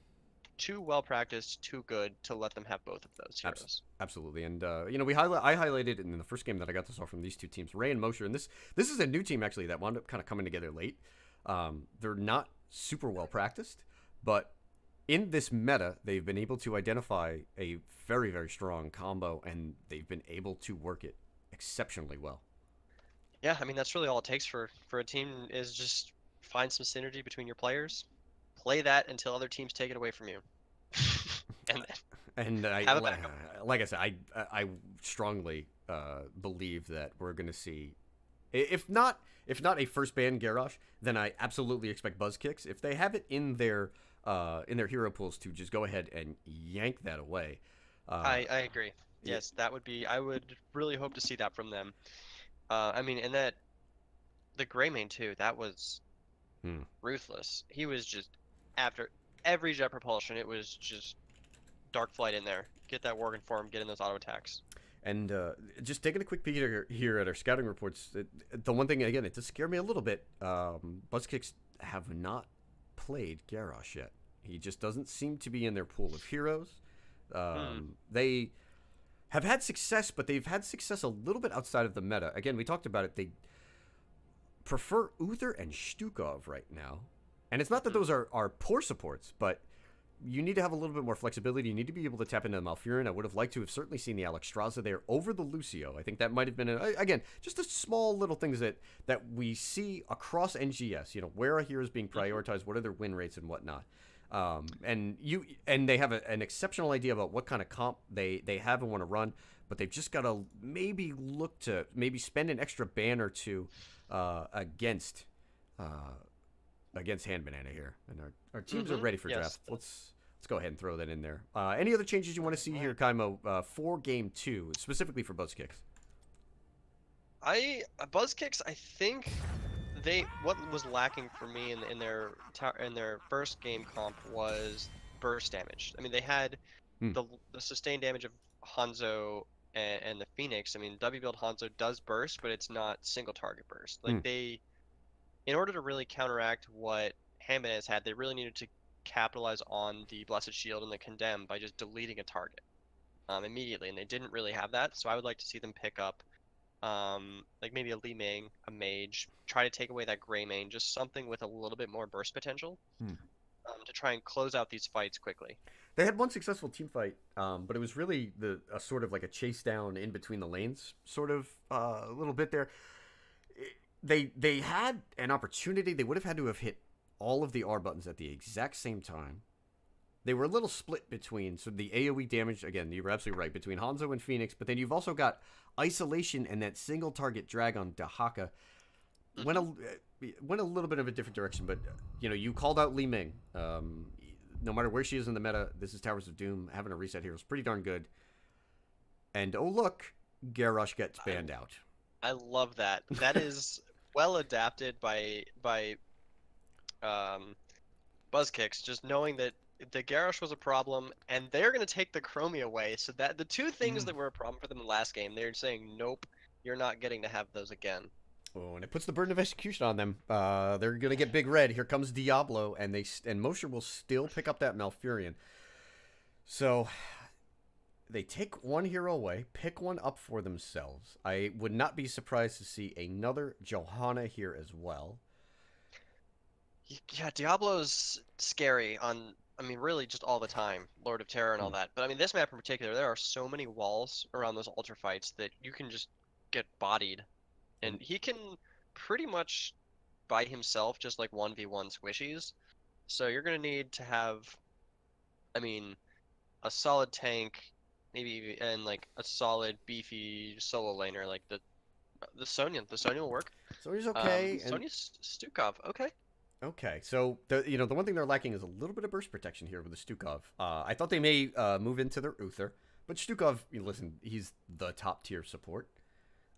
well practiced, too good to let them have both of those heroes. Absolutely, and I highlighted in the first game that I got to saw from these two teams, Ray and Mosher, and this is a new team actually that wound up kind of coming together late. They're not super well practiced, but in this meta, they've been able to identify a very very strong combo, and they've been able to work it exceptionally well. Yeah, I mean that's really all it takes for a team is just find some synergy between your players, play that until other teams take it away from you, and then And have a backup. like I said, I strongly believe that we're going to see, if not a first ban Garrosh, then I absolutely expect Buzz Kicks. If they have it in their hero pools to just go ahead and yank that away. I agree. Yes, that would be. I would really hope to see that from them. I mean, and that the Greymane too. That was Hmm. ruthless. He was just after every jet propulsion. It was just Dark Flight in there. Get that Worgen form. Get in those auto attacks. And just taking a quick peek here at our scouting reports, the one thing, again, it does scare me a little bit. Buzzkicks have not played Garrosh yet. He just doesn't seem to be in their pool of heroes. They have had success, but they've had success a little bit outside of the meta. Again, we talked about it. They prefer Uther and Stukov right now. And it's not that those are poor supports, but you need to have a little bit more flexibility. You need to be able to tap into the Malfurion. I would have liked to have certainly seen the Alexstrasza there over the Lucio. I think that might have been, again, just a small little things that we see across NGS. Where a hero is being prioritized, what are their win rates and whatnot. And they have an exceptional idea about what kind of comp they have and want to run, but they've just got to maybe look to maybe spend an extra ban or two against Hand Banana here, and our teams are ready for draft. Let's go ahead and throw that in there. Any other changes you want to see here, Kaimo, for game 2, specifically for Buzz Kicks? Buzz Kicks. I think what was lacking for me in their first game comp was burst damage. I mean, they had the sustained damage of Hanzo and the Phoenix. I mean, W build Hanzo does burst, but it's not single target burst. Like in order to really counteract what Hammond has had, they really needed to capitalize on the Blessed Shield and the Condemn by just deleting a target immediately, and they didn't really have that. So I would like to see them pick up like maybe a Li Ming, a Mage, try to take away that Greymane, just something with a little bit more burst potential to try and close out these fights quickly. They had one successful team fight, but it was really a sort of like a chase down in between the lanes, sort of a little bit there. They had an opportunity. They would have had to have hit all of the R buttons at the exact same time. They were a little split between, so the AoE damage, again, you were absolutely right, between Hanzo and Phoenix, but then you've also got Isolation and that single target drag on Dahaka. Went a little bit of a different direction, but you called out Li Ming. No matter where she is in the meta, this is Towers of Doom. Having a reset here is pretty darn good. And oh look, Garrosh gets banned out. I love that. That is well adapted by Buzz Kicks, just knowing that the Garrosh was a problem, and they're going to take the Chromie away. So that the two things that were a problem for them in the last game, they're saying, nope, you're not getting to have those again. Oh, and it puts the burden of execution on them. They're going to get big red. Here comes Diablo, and Mosher will still pick up that Malfurion. So they take one hero away, pick one up for themselves. I would not be surprised to see another Johanna here as well. Yeah, Diablo's scary on, I mean, really just all the time, Lord of Terror and all Hmm. that. But I mean, this map in particular, there are so many walls around those altar fights that you can just get bodied. And And he can pretty much by himself just like 1v1 squishies. So you're gonna need to have, I mean, a solid tank, maybe and like a solid beefy solo laner like the Sonya. The Sonya will work. so he's okay. And Sonya Stukov, okay. okay, so the one thing they're lacking is a little bit of burst protection here with the Stukov. I thought they may move into their Uther, but Stukov, listen, he's the top tier support.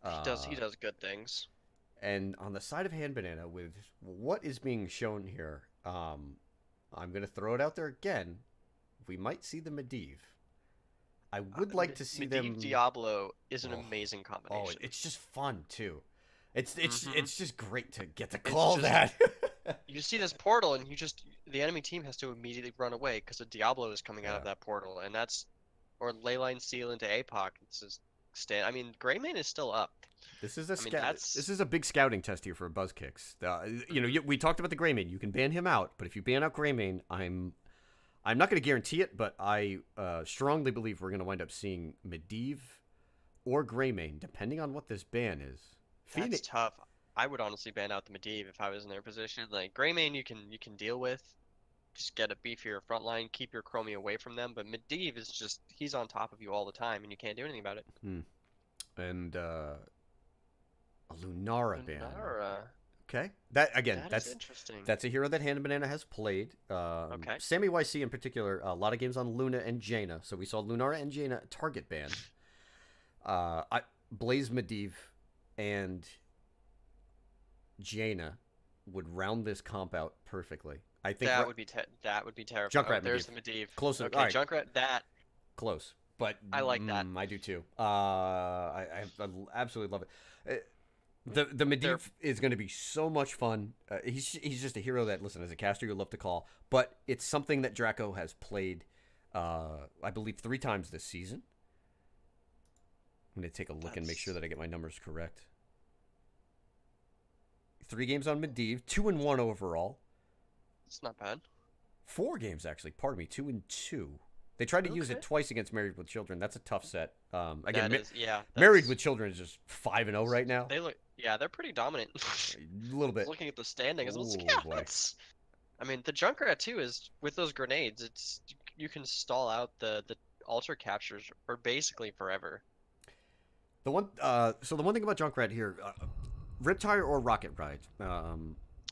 He Uh, does good things. and on the side of Hand Banana, with what is being shown here, I'm gonna throw it out there again. We might see the Medivh. I would like to see Medivh them. Diablo is an Oh, amazing oh, combination. it's just fun too. It's Hmm. it's just great to get to It's call just that. you see this portal and the enemy team has to immediately run away because a Diablo is coming out of Yeah. that portal and that's or Leyline Seal into APOC. It's just stand. I mean, Greymane is still up. This is a I mean, scout. This that's is a big scouting test here for Buzzkicks. We talked about the Greymane. You can ban him out, but if you ban out Greymane, I'm not going to guarantee it, but I strongly believe we're going to wind up seeing Medivh or Greymane, depending on what this ban is. that's Phoenix. tough. I would honestly ban out the Medivh if I was in their position. Like Greymane, you can deal with. Just get a beefier front line, keep your Chromie away from them. But Medivh is just he's on top of you all the time, and you can't do anything about it. Hmm. And a Lunara ban. Lunara, Okay, that again, that is interesting. that's a hero that Hand Banana has played. Okay. Sammy YC in particular, a lot of games on Luna and Jaina. So we saw Lunara and Jaina target ban. Blaze Medivh and Jaina would round this comp out perfectly. I think That would be terrifying. Junkrat Oh, there's Medivh. the Medivh. Close. Okay, All right, Junkrat. That close. But I like that. I do too. I absolutely love it. The They're Medivh is going to be so much fun. He's just a hero that, listen, as a caster, you love to call. But it's something that Draco has played, I believe, 3 times this season. I'm going to take a look and make sure that I get my numbers correct. 3 games on Medivh, 2-1 overall. it's not bad. 4 games, actually. Pardon me, 2-2. They tried to use it Okay. twice against Married with Children. That's a tough set. Again, Yeah. Married with Children is just 5-0 right now. They're pretty dominant. A little bit. Looking at the standings, I was like, Ooh, yeah, boy. that's. I mean, the Junkrat too is with those grenades. It's you can stall out the altar captures for basically forever. The one thing about Junkrat here, Riptire or Rocket Ride,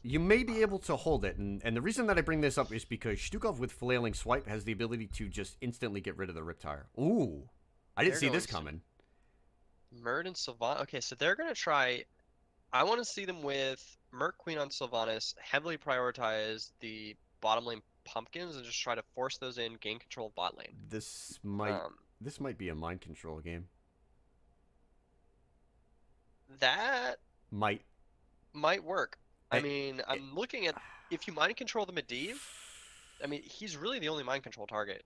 you may be able to hold it, and the reason that I bring this up is because Stukov with Flailing Swipe has the ability to just instantly get rid of the Riptire. Ooh, I didn't see this coming. Murd and Sylvanas. Okay, so they're gonna try. I want to see them with Merc Queen on Sylvanas, heavily prioritize the bottom lane pumpkins and just try to force those in, gain control of bot lane. This Um, might be a mind control game. that Might. might work. I Eh, mean, I'm looking at if you mind control the Medivh. I mean, he's really the only mind control target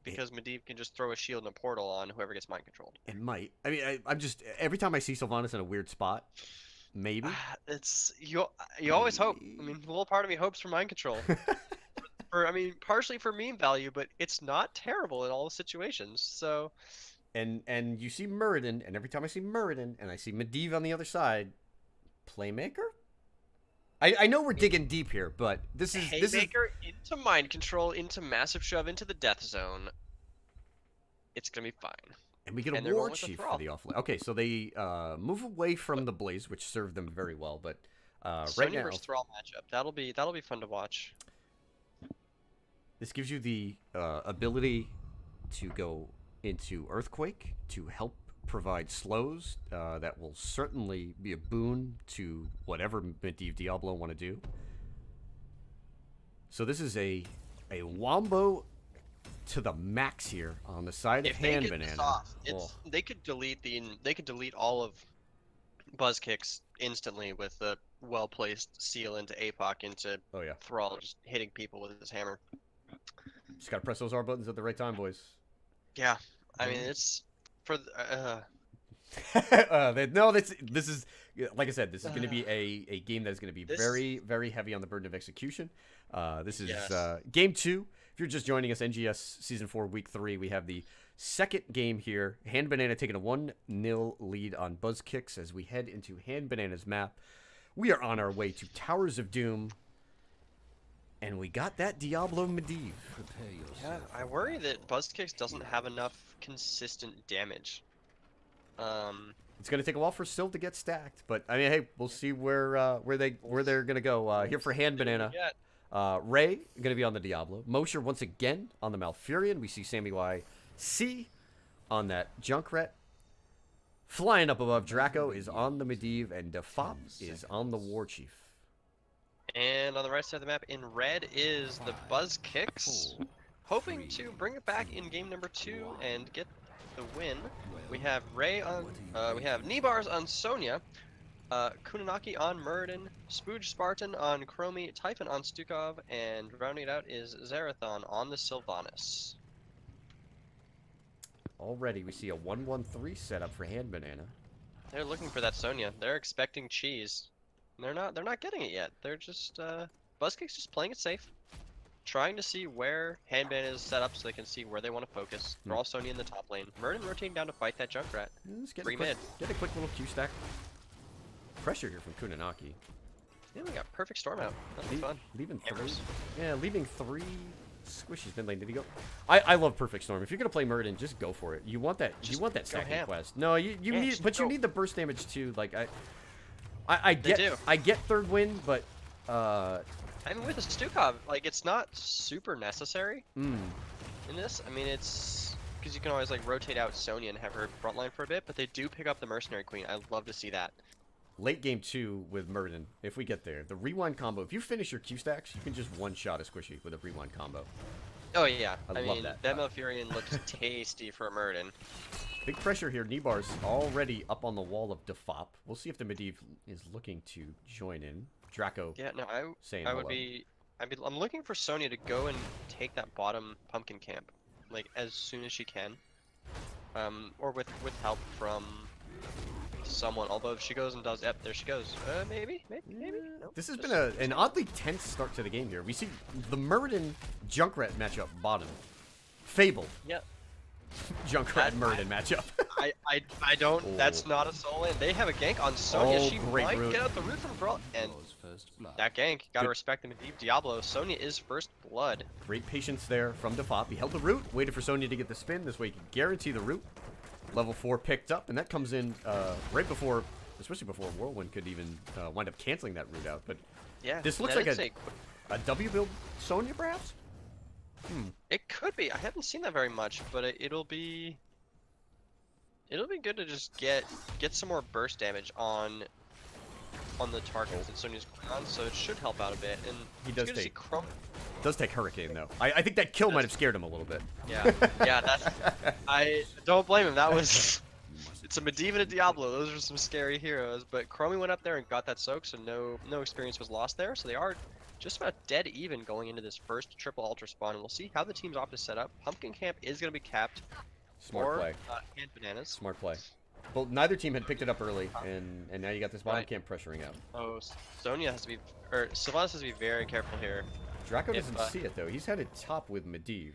because Medivh can just throw a shield and a portal on whoever gets mind controlled. It might. I mean, I'm just every time I see Sylvanas in a weird spot, maybe. It's you always hope. I mean, a little part of me hopes for mind control. I mean, partially for meme value, but it's not terrible in all the situations. So, and you see Muradin, and every time I see Muradin and I see Medivh on the other side, playmaker. I know we're digging deep here, but this is Haymaker into mind control, into massive shove, into the death zone. It's gonna be fine. and we get and a they're war going with the chief for Thrall. the offlane. Okay, so they move away from the Blaze, which served them very well, but right Sonya now versus Thrall matchup. That'll be fun to watch. this gives you the ability to go into Earthquake to help provide slows that will certainly be a boon to whatever Medivh Diablo want to do. So this is a wombo to the max here on the side of If they Hand get Banana. this off, Oh, they could delete all of Buzz kicks instantly with a well placed seal into APOC into oh yeah, Thrall just hitting people with his hammer. just gotta press those R buttons at the right time, boys. Yeah, I mean, it's for No, this is like I said. This is going to be a game that is going to be this. very very heavy on the burden of execution. This is Yes. game 2. If you're just joining us, NGS Season 4, Week 3, we have the second game here. Hand Banana taking a 1-0 lead on Buzz Kicks as we head into Hand Banana's map. We are on our way to Towers of Doom, and we got that Diablo Medivh. Yeah, I worry that Buzzkicks doesn't have enough consistent damage. It's going to take a while for Syl to get stacked, but I mean, hey, we'll see where they're going to go. Here for Hand Banana. Ray going to be on the Diablo. Mosher once again on the Malfurion. We see Sammy YC on that Junkrat. Flying up above, Draco is on the Medivh, and Defop is on the Warchief. And on the right side of the map in red is the Buzz Kicks, hoping to bring it back in game number 2 and get the win. We have Ray on, we have Nibars on Sonya, Kunanaki on Muradin, Spooj Spartan on Chromie, Typhon on Stukov, and rounding it out is Zerathon on the Sylvanas. Already, we see a 1-1-3 setup for Hand Banana. They're looking for that Sonya. They're expecting cheese. They're not getting it yet. They're just Buzzkick's just playing it safe, trying to see where Hand Banana is set up so they can see where they want to focus. They're all Sonya in the top lane. Muradin rotating down to fight that Junkrat. Free mid. Get a quick little Q stack. Pressure here from Kunanaki. Yeah, we got perfect storm out. That was fun. Leaving 3. Hammers. Yeah, leaving 3 squishies mid lane. Did he go? I love perfect storm. If you're gonna play Muradin, just go for it. You want that. You want that stacking quest. No, you need, but you need the burst damage too. Like I get third win, but I mean, with a Stukov, like, it's not super necessary in this. I mean, it's because you can always like rotate out Sonya and have her frontline for a bit, but they do pick up the Mercenary Queen. I'd love to see that. Late game 2 with Muradin, if we get there, the rewind combo. If you finish your Q stacks, you can just one-shot a squishy with a rewind combo. Oh yeah, I love mean, that. that Malfurion looks tasty for a Muradin. Big pressure here. Nibar's already up on the wall of Defop. We'll see if the Medivh is looking to join in. Draco. Yeah, no, saying I hello. I'm looking for Sonya to go and take that bottom pumpkin camp, like as soon as she can, or with help from someone. Although if she goes and does, yep, there she goes. Maybe. Nope, This has been an oddly tense start to the game here. We see the Muradin Junkrat matchup bottom. Fabled. Yeah. Junkrat Muradin matchup. I don't. That's not a soul in. They have a gank on Sonya. Oh, She great might root. get out the root from Brawl, and that gank. Gotta respect the Medivh Diablo. Sonya is first blood. Great patience there from Defop. He held the root, waited for Sonya to get the spin. This way he could guarantee the root. Level 4 picked up, and that comes in right before, especially before Whirlwind could even wind up canceling that root out. But Yeah. this looks like a W build Sonya, perhaps? It could be. I haven't seen that very much, but it'll be good to just get some more burst damage on the targets that Sonya's going on, so it should help out a bit. And He it's does good to see take- Chrome. Does take Hurricane, though. I think that kill might have scared him a little bit. Yeah, yeah. I don't blame him. That was. It's a Medivh and a Diablo. Those are some scary heroes. But Chromie went up there and got that soak, so no experience was lost there. So they are just about dead even going into this first triple ultra spawn, and we'll see how the teams opt to set up. Pumpkin Camp is going to be capped. Smart play. Hand Bananas. Smart play. Well, neither team had picked it up early, and now you got this bottom Right. camp pressuring out. Oh, Sonya has to be, or Sylvanas has to be very careful here. Draco If, doesn't see it, though. He's headed top with Medivh.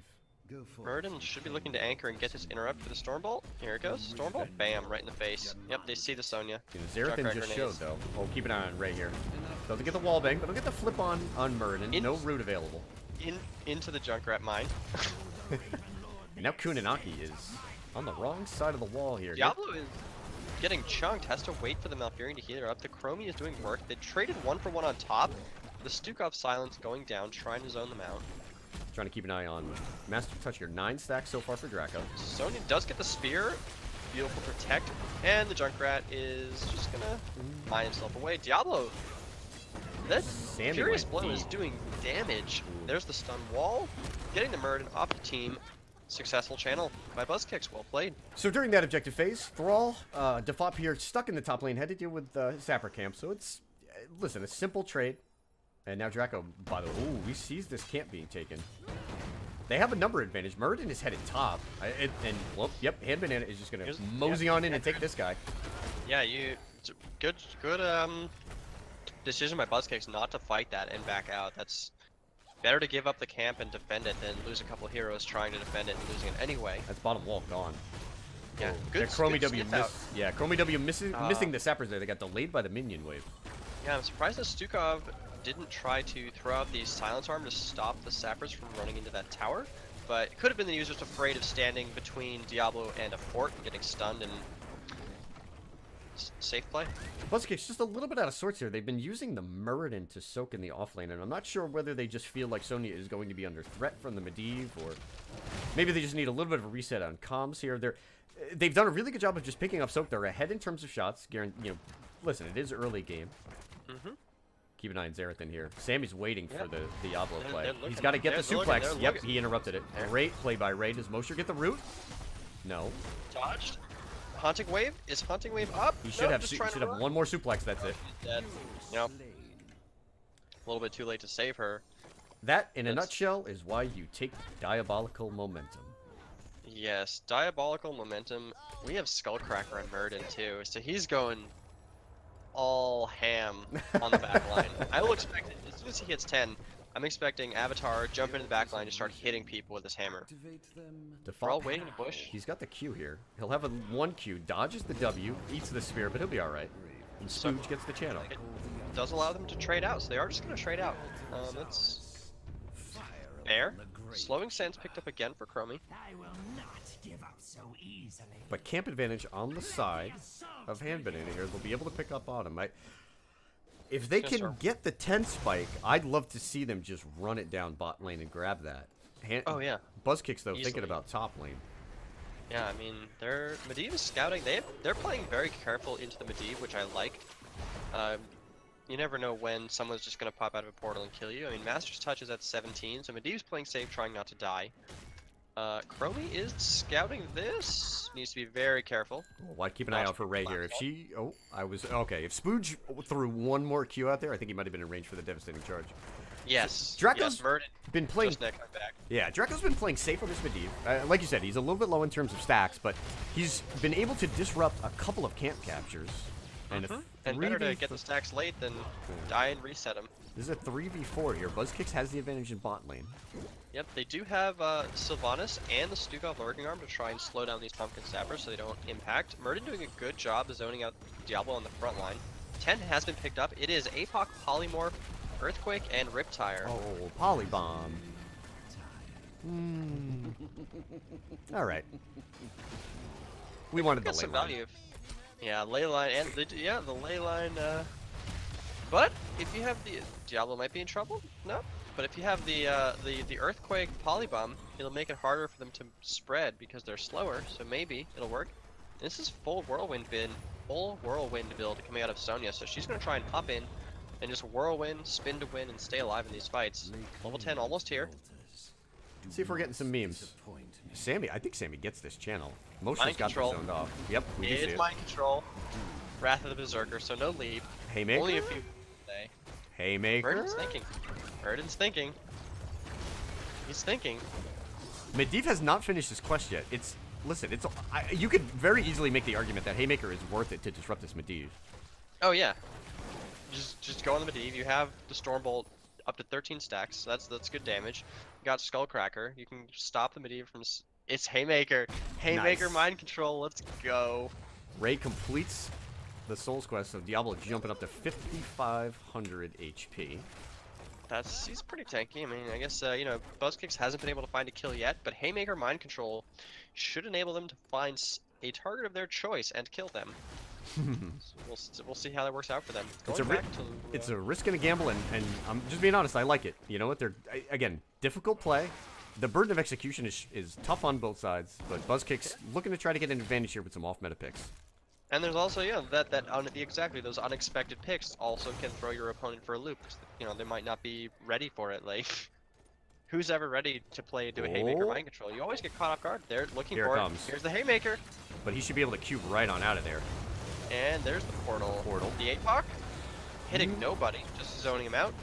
Muradin should be looking to anchor and get this interrupt for the Stormbolt. Here it goes. Stormbolt. Bam, right in the face. Yep, they see the Sonya. Zerathon Junkrat just grenades. showed, though. Oh, keep an eye on Ray here. Doesn't get the wall bang, but he'll get the flip on Muradin. No root available. Into the Junkrat mine. And now Kunanaki is on the wrong side of the wall here. Diablo is getting chunked, has to wait for the Malfurion to heal her up. The Chromie is doing work. They traded 1-for-1 on top. The Stukov Silence going down, trying to zone them out. Trying to keep an eye on Master Touch here. 9 stacks so far for Draco. Sonya does get the spear. Beautiful protect. And the Junkrat is just gonna mine himself away. Diablo. That Sammy Furious went Blow is deep. doing damage. There's the stun wall. Getting the Muradin off the team. Successful channel by Buzzkicks. Well played. So during that objective phase, Thrall, Defop here, stuck in the top lane, had to deal with Sapper Camp. So it's, listen, a simple trade. And now Draco, by the way, ooh, he sees this camp being taken. They have a number advantage. Muradin is headed top. Well, yep, Hand Banana is just going to mosey on in and take this guy. Yeah, it's a good decision by Buzzkicks not to fight that and back out. That's better to give up the camp and defend it than lose a couple of heroes trying to defend it and losing it anyway. That's bottom wall gone. Yeah, good. Chromie W Chromie W missing the sappers there. They got delayed by the minion wave. Yeah, I'm surprised that Stukov didn't try to throw out the silence arm to stop the sappers from running into that tower, but it could have been that he was just afraid of standing between Diablo and a fort and getting stunned and safe play. Buzzkicks just a little bit out of sorts here. They've been using the Muradin to soak in the offlane, and I'm not sure whether they just feel like Sonya is going to be under threat from the Medivh, or maybe they just need a little bit of a reset on comms here. They've done a really good job of just picking up soak. They're ahead in terms of shots. Listen, it is early game. Keep an eye on Xerath in here. Sammy's waiting for the Diablo play. He's got to get the suplex. Yep, he interrupted it. Great play by Ray. Does Mosher get the root? No. Dodged. Haunting Wave? Is Haunting Wave up? He should have one more suplex, that's it. Dead. Yep. A little bit too late to save her. That, in a nutshell, is why you take Diabolical Momentum. Yes, Diabolical Momentum. We have Skullcracker and Muradin too, so he's going all ham on the back line. I will expect it, as soon as he hits 10, I'm expecting Avatar jump into the back line to start hitting people with his hammer. We're all waiting to push. He's got the Q here. He'll have a 1Q, dodges the W, eats the spear, but he'll be alright. And Spooge gets the channel. It does allow them to trade out, so they are just going to trade out. That's fair. Slowing Sands picked up again for Chromie. I will not give up so easily. But camp advantage on the side of Hand Banana here. They'll be able to pick up bottom. If they can get the 10 spike, I'd love to see them just run it down bot lane and grab that. Oh yeah. Buzzkicks though, thinking about top lane. Yeah, I mean, Medivh is scouting. They're playing very careful into the Medivh, which I like. You never know when someone's just gonna pop out of a portal and kill you. I mean, Master's Touch is at 17, so Medivh's playing safe, trying not to die. Chromie is scouting this. Needs to be very careful. Well, why keep an eye out for Ray here? If she, okay. If Spooge threw one more Q out there, I think he might have been in range for the devastating charge. Yes. Draco's been playing. Back. Yeah, Draco's been playing safe on this Medivh. Like you said, he's a little bit low in terms of stacks, but he's been able to disrupt a couple of camp captures. And, better to get the stacks late than die and reset them. This is a 3v4 here. Buzzkicks has the advantage in bot lane. Yep, they do have Sylvanas and the Stukov Lurking Arm to try and slow down these Pumpkin Sappers so they don't impact. Muradin doing a good job of zoning out Diablo on the front line. 10 has been picked up. It is APOC, Polymorph, Earthquake, and Riptire. Oh, Polybomb. Alright. We wanted the ley line. Value. Yeah, ley line and the ley line. But if you have the Diablo, might be in trouble. No, but if you have the Earthquake Polybomb, it'll make it harder for them to spread because they're slower. So maybe it'll work. This is full whirlwind build coming out of Sonya. So she's gonna try and pop in and just whirlwind, spin to win, and stay alive in these fights. Level 10 almost here. Let's see if we're getting some memes. I think Sammy gets this channel. Motion's got them zoned off. Yep, we do see it. It's mind control. Wrath of the Berserker, so no lead. Haymaker? Only a few today. Haymaker? Muradin's thinking. Muradin's thinking. He's thinking. Medivh has not finished his quest yet. Listen, you could very easily make the argument that Haymaker is worth it to disrupt this Medivh. Oh yeah. Just go on the Medivh. You have the Stormbolt up to 13 stacks. So that's good damage. You got Skullcracker. You can stop the Medivh from. It's Haymaker. Haymaker Nice. mind control. Let's go. Ray completes the Souls quest of Diablo jumping up to 5,500 HP. He's pretty tanky. I mean, I guess Buzzkicks hasn't been able to find a kill yet, but Haymaker mind control should enable them to find a target of their choice and kill them. So we'll see how that works out for them. It's a risk and a gamble, and I'm just being honest. I like it. You know what? Again, difficult play. The burden of execution is tough on both sides, but Buzzkicks looking to try to get an advantage here with some off-meta picks. And there's also exactly those unexpected picks also can throw your opponent for a loop. They might not be ready for it. Like, who's ever ready to do a Haymaker mind control? You always get caught off guard. They're looking for it. Here's the Haymaker. But he should be able to cube right on out of there. And there's the portal. The APOC hitting nobody, just zoning him out.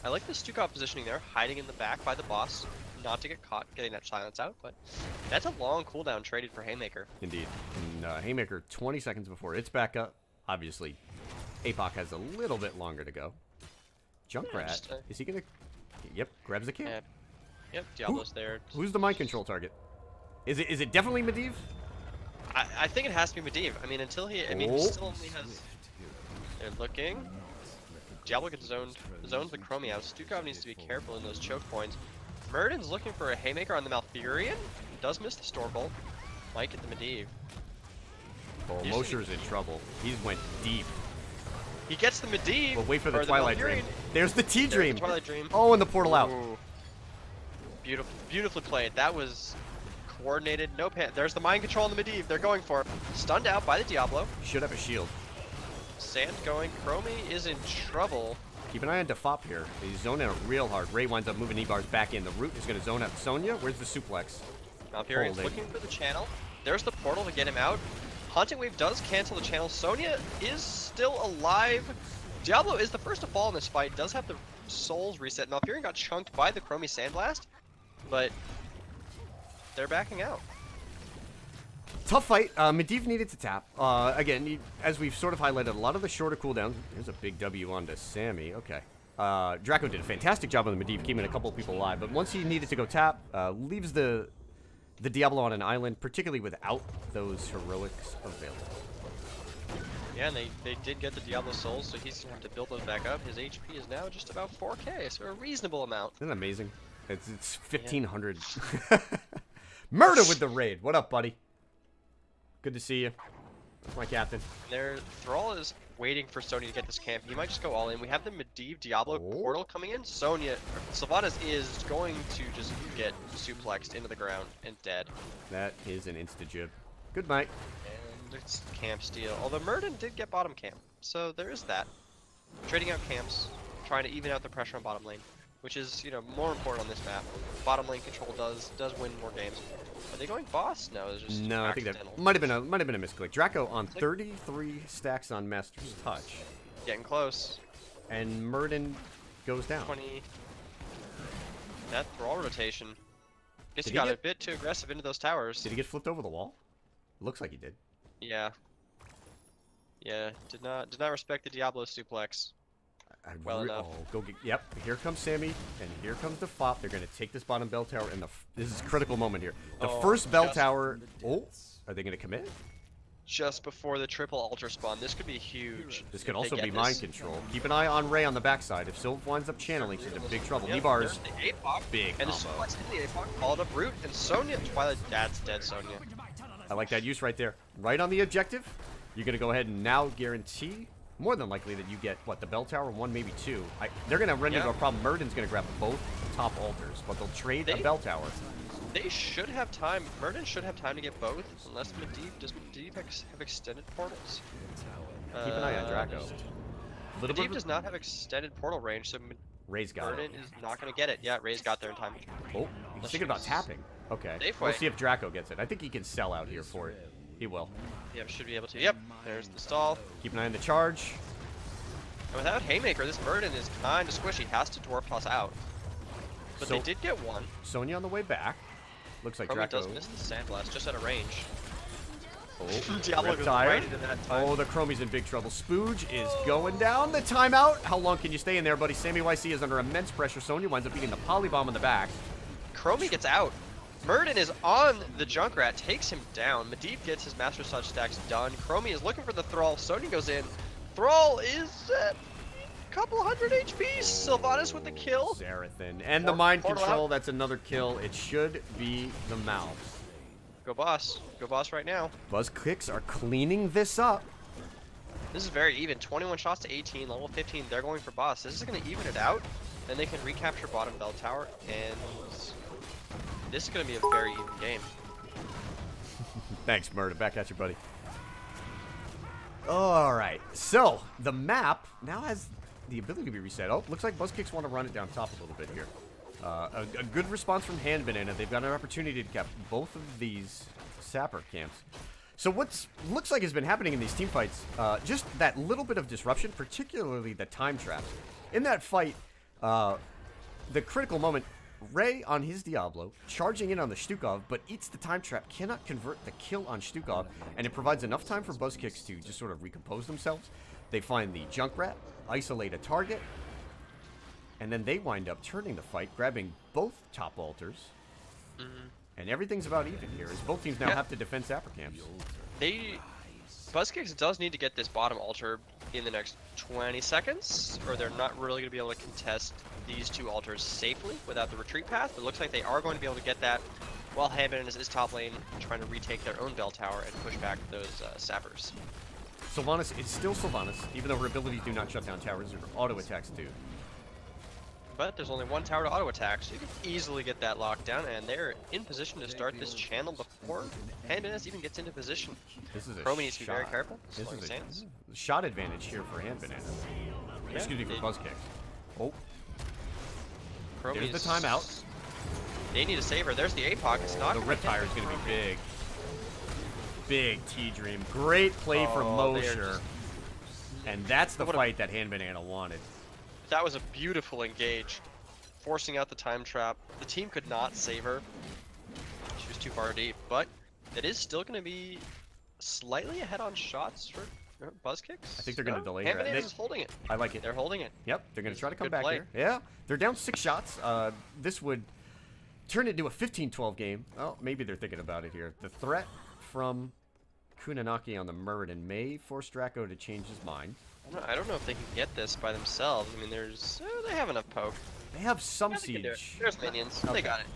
I like the Stukov positioning there, hiding in the back by the boss. not to get caught getting that silence out, but that's a long cooldown traded for Haymaker. Indeed. And Haymaker 20 seconds before it's back up. Obviously, APOC has a little bit longer to go. Junkrat, is he going to... Yep, grabs the camp. Yep, Diablo's there. Who's the mind control target? Is it definitely Medivh? I think it has to be Medivh. I mean, until he... I mean, he still only has... They're looking. Diablo gets zones the Chromie out. Stukov needs to be careful in those choke points. Murden's looking for a Haymaker on the Malfurion. Does miss the Store Bolt. Might get the Medivh. Oh, Mosher's in trouble. He went deep. He gets the Medivh. Well, wait for the Twilight Dream. There's the T-Dream. The Twilight Dream. Oh, and the portal out. Beautiful, beautifully played. That was coordinated. No pan. There's the mind control on the Medivh. They're going for it. Stunned out by the Diablo. Should have a shield. Sand going. Chromie is in trouble. Keep an eye on Defop here. He's zoning out real hard. Ray winds up moving E-bars back in. The Root is going to zone out Sonya. Where's the suplex? Malfurion's looking for the channel. There's the portal to get him out. Haunting Wave does cancel the channel. Sonya is still alive. Diablo is the first to fall in this fight. Does have the souls reset. Malfurion got chunked by the Chromie Sandblast, but they're backing out. Tough fight. Medivh needed to tap. Again, as we've sort of highlighted, a lot of the shorter cooldowns. There's a big W onto Sammy. Okay. Draco did a fantastic job on the Medivh, keeping a couple of people alive. But once he needed to go tap, leaves the Diablo on an island, particularly without those heroics available. Yeah, and they did get the Diablo souls, so he's going to have to build those back up. His HP is now just about 4K, so a reasonable amount. Isn't that amazing? It's 1,500. Yeah. Murder with the raid. What up, buddy? Good to see you. That's my captain. There, Thrall is waiting for Sonya to get this camp. He might just go all in. We have the Medivh Diablo portal coming in. Sylvanas is going to just get suplexed into the ground and dead. That is an insta-jib. Good night. And it's camp steal. Although Murden did get bottom camp, so there is that. Trading out camps, trying to even out the pressure on bottom lane, which is, you know, more important on this map. Bottom lane control does win more games. Are they going boss? No, it's just no. I think that might have been a misclick. Draco on 33 stacks on Master's Touch. Getting close. And Murden goes down. 20. That Thrall rotation. Guess he got a bit too aggressive into those towers. Did he get flipped over the wall? Looks like he did. Yeah. Yeah. Did not respect the Diablo suplex. Well enough. Oh, go get, yep, here comes Sammy, and here comes the Fop. They're going to take this bottom bell tower, and this is a critical moment here. The first bell tower... Oh, are they going to commit? Just before the triple altar spawn. This could be huge. This could also be mind control. Keep an eye on Ray on the backside. If Sylv winds up channeling, she's in big trouble. Nibar's big and the suplex into the APOC, followed up Root, and Sonya, Twilight, that's dead Sonya. I like that use right there. Right on the objective. You're going to go ahead and now guarantee... More than likely that you get, what, the bell tower, one, maybe two. They're going to run into a problem. Murden's going to grab both top altars, but they'll trade a bell tower. They should have time. Murden should have time to get both, unless Medivh, does Medivh have extended portals? Keep an eye on Draco. Medivh does not have extended portal range, so Ray's got Murden is not going to get it. Yeah, Ray's got there in time. Oh, he's thinking about tapping. Okay, we'll see if Draco gets it. I think he can sell out here for it. He will. Yep, should be able to. Yep, there's the stall. Keep an eye on the charge. And without Haymaker, this Murden is kind of squishy. Has to dwarf toss out. But they did get one. Sonya on the way back. Looks like Chromie Draco does miss the Sandblast just out of range. Oh, Diablo goes right into that time. Oh, the Chromie's in big trouble. Spooge is going down. The timeout. How long can you stay in there, buddy? Sammy YC is under immense pressure. Sonya winds up beating the polybomb in the back. Chromie gets out. Murden is on the Junkrat, takes him down. Medivh gets his Master Touch stacks done. Chromie is looking for the Thrall. Sonya goes in. Thrall is at a couple hundred HP. Sylvanas with the kill. Zarathan. And the mind control, that's another kill. It should be the mouse. Go boss. Go boss right now. Buzz Kicks are cleaning this up. This is very even. 21 shots to 18, level 15. They're going for boss. This is going to even it out. Then they can recapture bottom bell tower, and this is going to be a very even game. Thanks, Murder. Back at you, buddy. Alright, so the map now has the ability to be reset. Oh, looks like Buzzkicks want to run it down top a little bit here. A good response from Hand Banana. They've got an opportunity to cap both of these Sapper camps. So what looks like has been happening in these team fights, just that little bit of disruption, particularly the time traps. In that fight, the critical moment, Ray on his Diablo, charging in on the Stukov, but eats the time trap, cannot convert the kill on Stukov, and it provides enough time for Buzzkicks to just sort of recompose themselves. They find the Junkrat, isolate a target, and then they wind up turning the fight, grabbing both top altars. And everything's about even here, as both teams now have to defend sapper camps. Buzzkicks does need to get this bottom altar in the next 20 seconds, or they're not really going to be able to contest these two altars safely without the retreat path. But it looks like they are going to be able to get that while Handmaiden is top lane trying to retake their own bell tower and push back those sappers. Sylvanas is still Sylvanas, even though her abilities do not shut down towers, her auto attacks do. But there's only one tower to auto attack, so you can easily get that lockdown, and they're in position to start this channel before Handmaiden even gets into position. This is a Chromie needs to be very careful. This is a shot advantage here for Handmaiden. Excuse me, for Buzzkicks. Oh. There's the timeout. They need to save her. There's the APOC. It's not the Riptire is going to be big. Big T-Dream. Great play from Mosher. And that's the fight that Handmaiden wanted. That was a beautiful engage, forcing out the time trap. The team could not save her. She was too far deep, but it is still going to be slightly ahead on shots for Buzzkicks. I think they're going to delay her. Handmaiden is holding it. I like it. They're holding it. Yep, they're going to try to come back play. here. Yeah, they're down 6 shots. This would turn it into a 15-12 game. Oh, maybe they're thinking about it here. The threat from Kunanaki on the Muradin may force Draco to change his mind. I don't know if they can get this by themselves. I mean, they have enough poke. They have some siege. There's minions. Okay. They got it.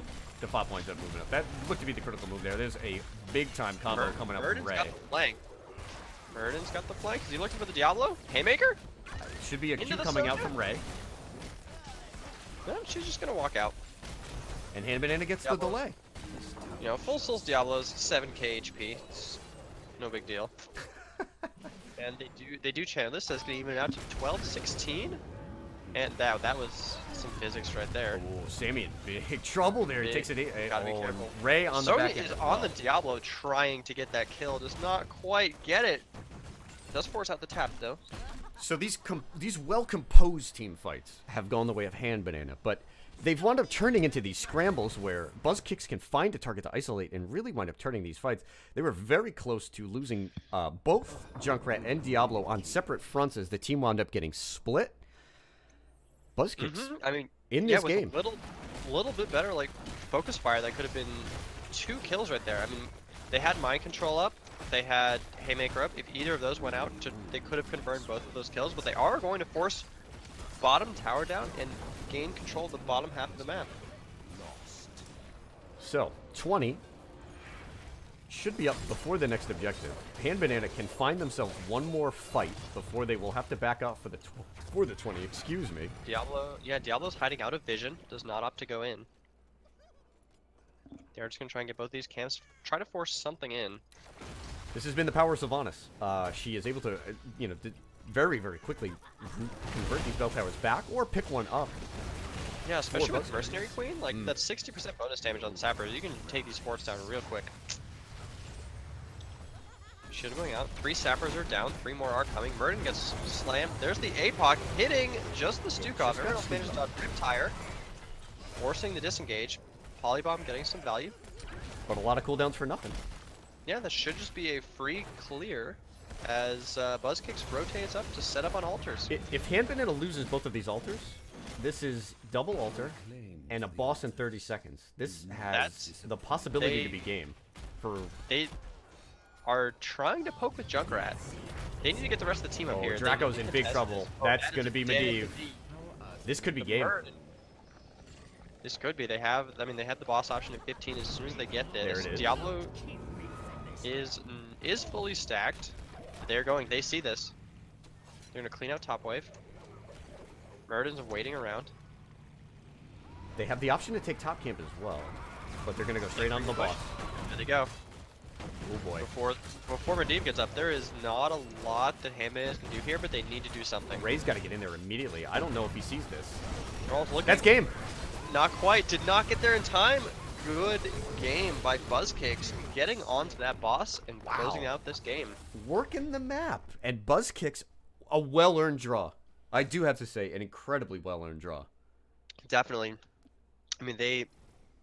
The Fop winds up moving up. That looked to be the critical move there. There's a big-time combo coming up from Ray. Got the flank. Muradin's got the flank. Is he looking for the Diablo? Haymaker? Should be a Q coming out from Ray. No, she's just going to walk out. And Handmaiden gets the delay. You know, full Souls Diablos, 7k HP. It's no big deal. And they do channel this, so it's going to even out to 12-16. And that was some physics right there. Oh, Sammy in big trouble there. He takes it. Gotta be careful. Ray on the back end. Is on the Diablo trying to get that kill. Does not quite get it. Does force out the tap, though. So these well-composed team fights have gone the way of Handmaiden, but they've wound up turning into these scrambles where Buzzkicks can find a target to isolate and really wind up turning these fights. They were very close to losing both Junkrat and Diablo on separate fronts as the team wound up getting split. Buzzkicks, I mean, in this with game, a little bit better, like focus fire, that could have been 2 kills right there. I mean, they had mind control up, they had Haymaker up. If either of those went out, they could have confirmed both of those kills. But they are going to force bottom tower down and gain control of the bottom half of the map. So 20 should be up before the next objective. Handmaiden can find themselves one more fight before they will have to back out for the 20. Excuse me. Diablo's hiding out of vision. Does not opt to go in. They're just gonna try and get both these camps. Try to force something in. This has been the power of Sylvanas. She is able to, very, very quickly convert these bell towers back or pick one up. Yeah, especially with Mercenary Queen. Like, that's 60% bonus damage on the sappers. You can take these forts down real quick. Shield going out. 3 sappers are down. 3 more are coming. Muradin gets slammed. There's the APOC hitting just the Stukov. Everyone else manages to Riptire, forcing the disengage. Polybomb getting some value. But a lot of cooldowns for nothing. Yeah, this should just be a free clear as Buzzkicks rotates up to set up on altars. If Handmaiden loses both of these altars, this is double altar and a boss in 30 seconds. This has the possibility to be game. They are trying to poke with Junkrat. They need to get the rest of the team up here. Draco's in big trouble. That's going to be Medivh. This could be game. This could be. They had the boss option in 15 as soon as they get this. There it is. Diablo is fully stacked. They see this. They're gonna clean out top wave. Muradin's waiting around. They have the option to take top camp as well, but they're gonna go straight on the boss. There they go. Oh boy. Before Medivh gets up, there is not a lot that Handmaiden can do here, but they need to do something. Ray's got to get in there immediately. I don't know if he sees this. Looking. That's game. Not quite. Did not get there in time. Good game by Buzzkicks, getting onto that boss and closing out this game. Working the map. And Buzzkicks, a well-earned draw. I do have to say, an incredibly well-earned draw. Definitely. I mean, they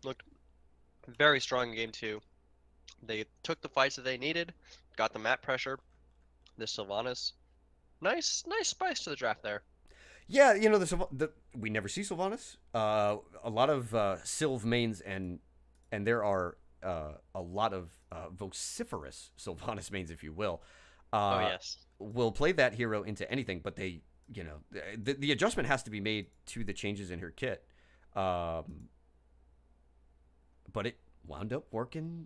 looked very strong in game 2. They took the fights that they needed, got the map pressure. The Sylvanas, nice spice to the draft there. Yeah, you know, we never see Sylvanas. A lot of Sylv mains, and there are a lot of vociferous Sylvanas mains, if you will. Oh yes. Will play that hero into anything, but they, you know, the adjustment has to be made to the changes in her kit. But it wound up working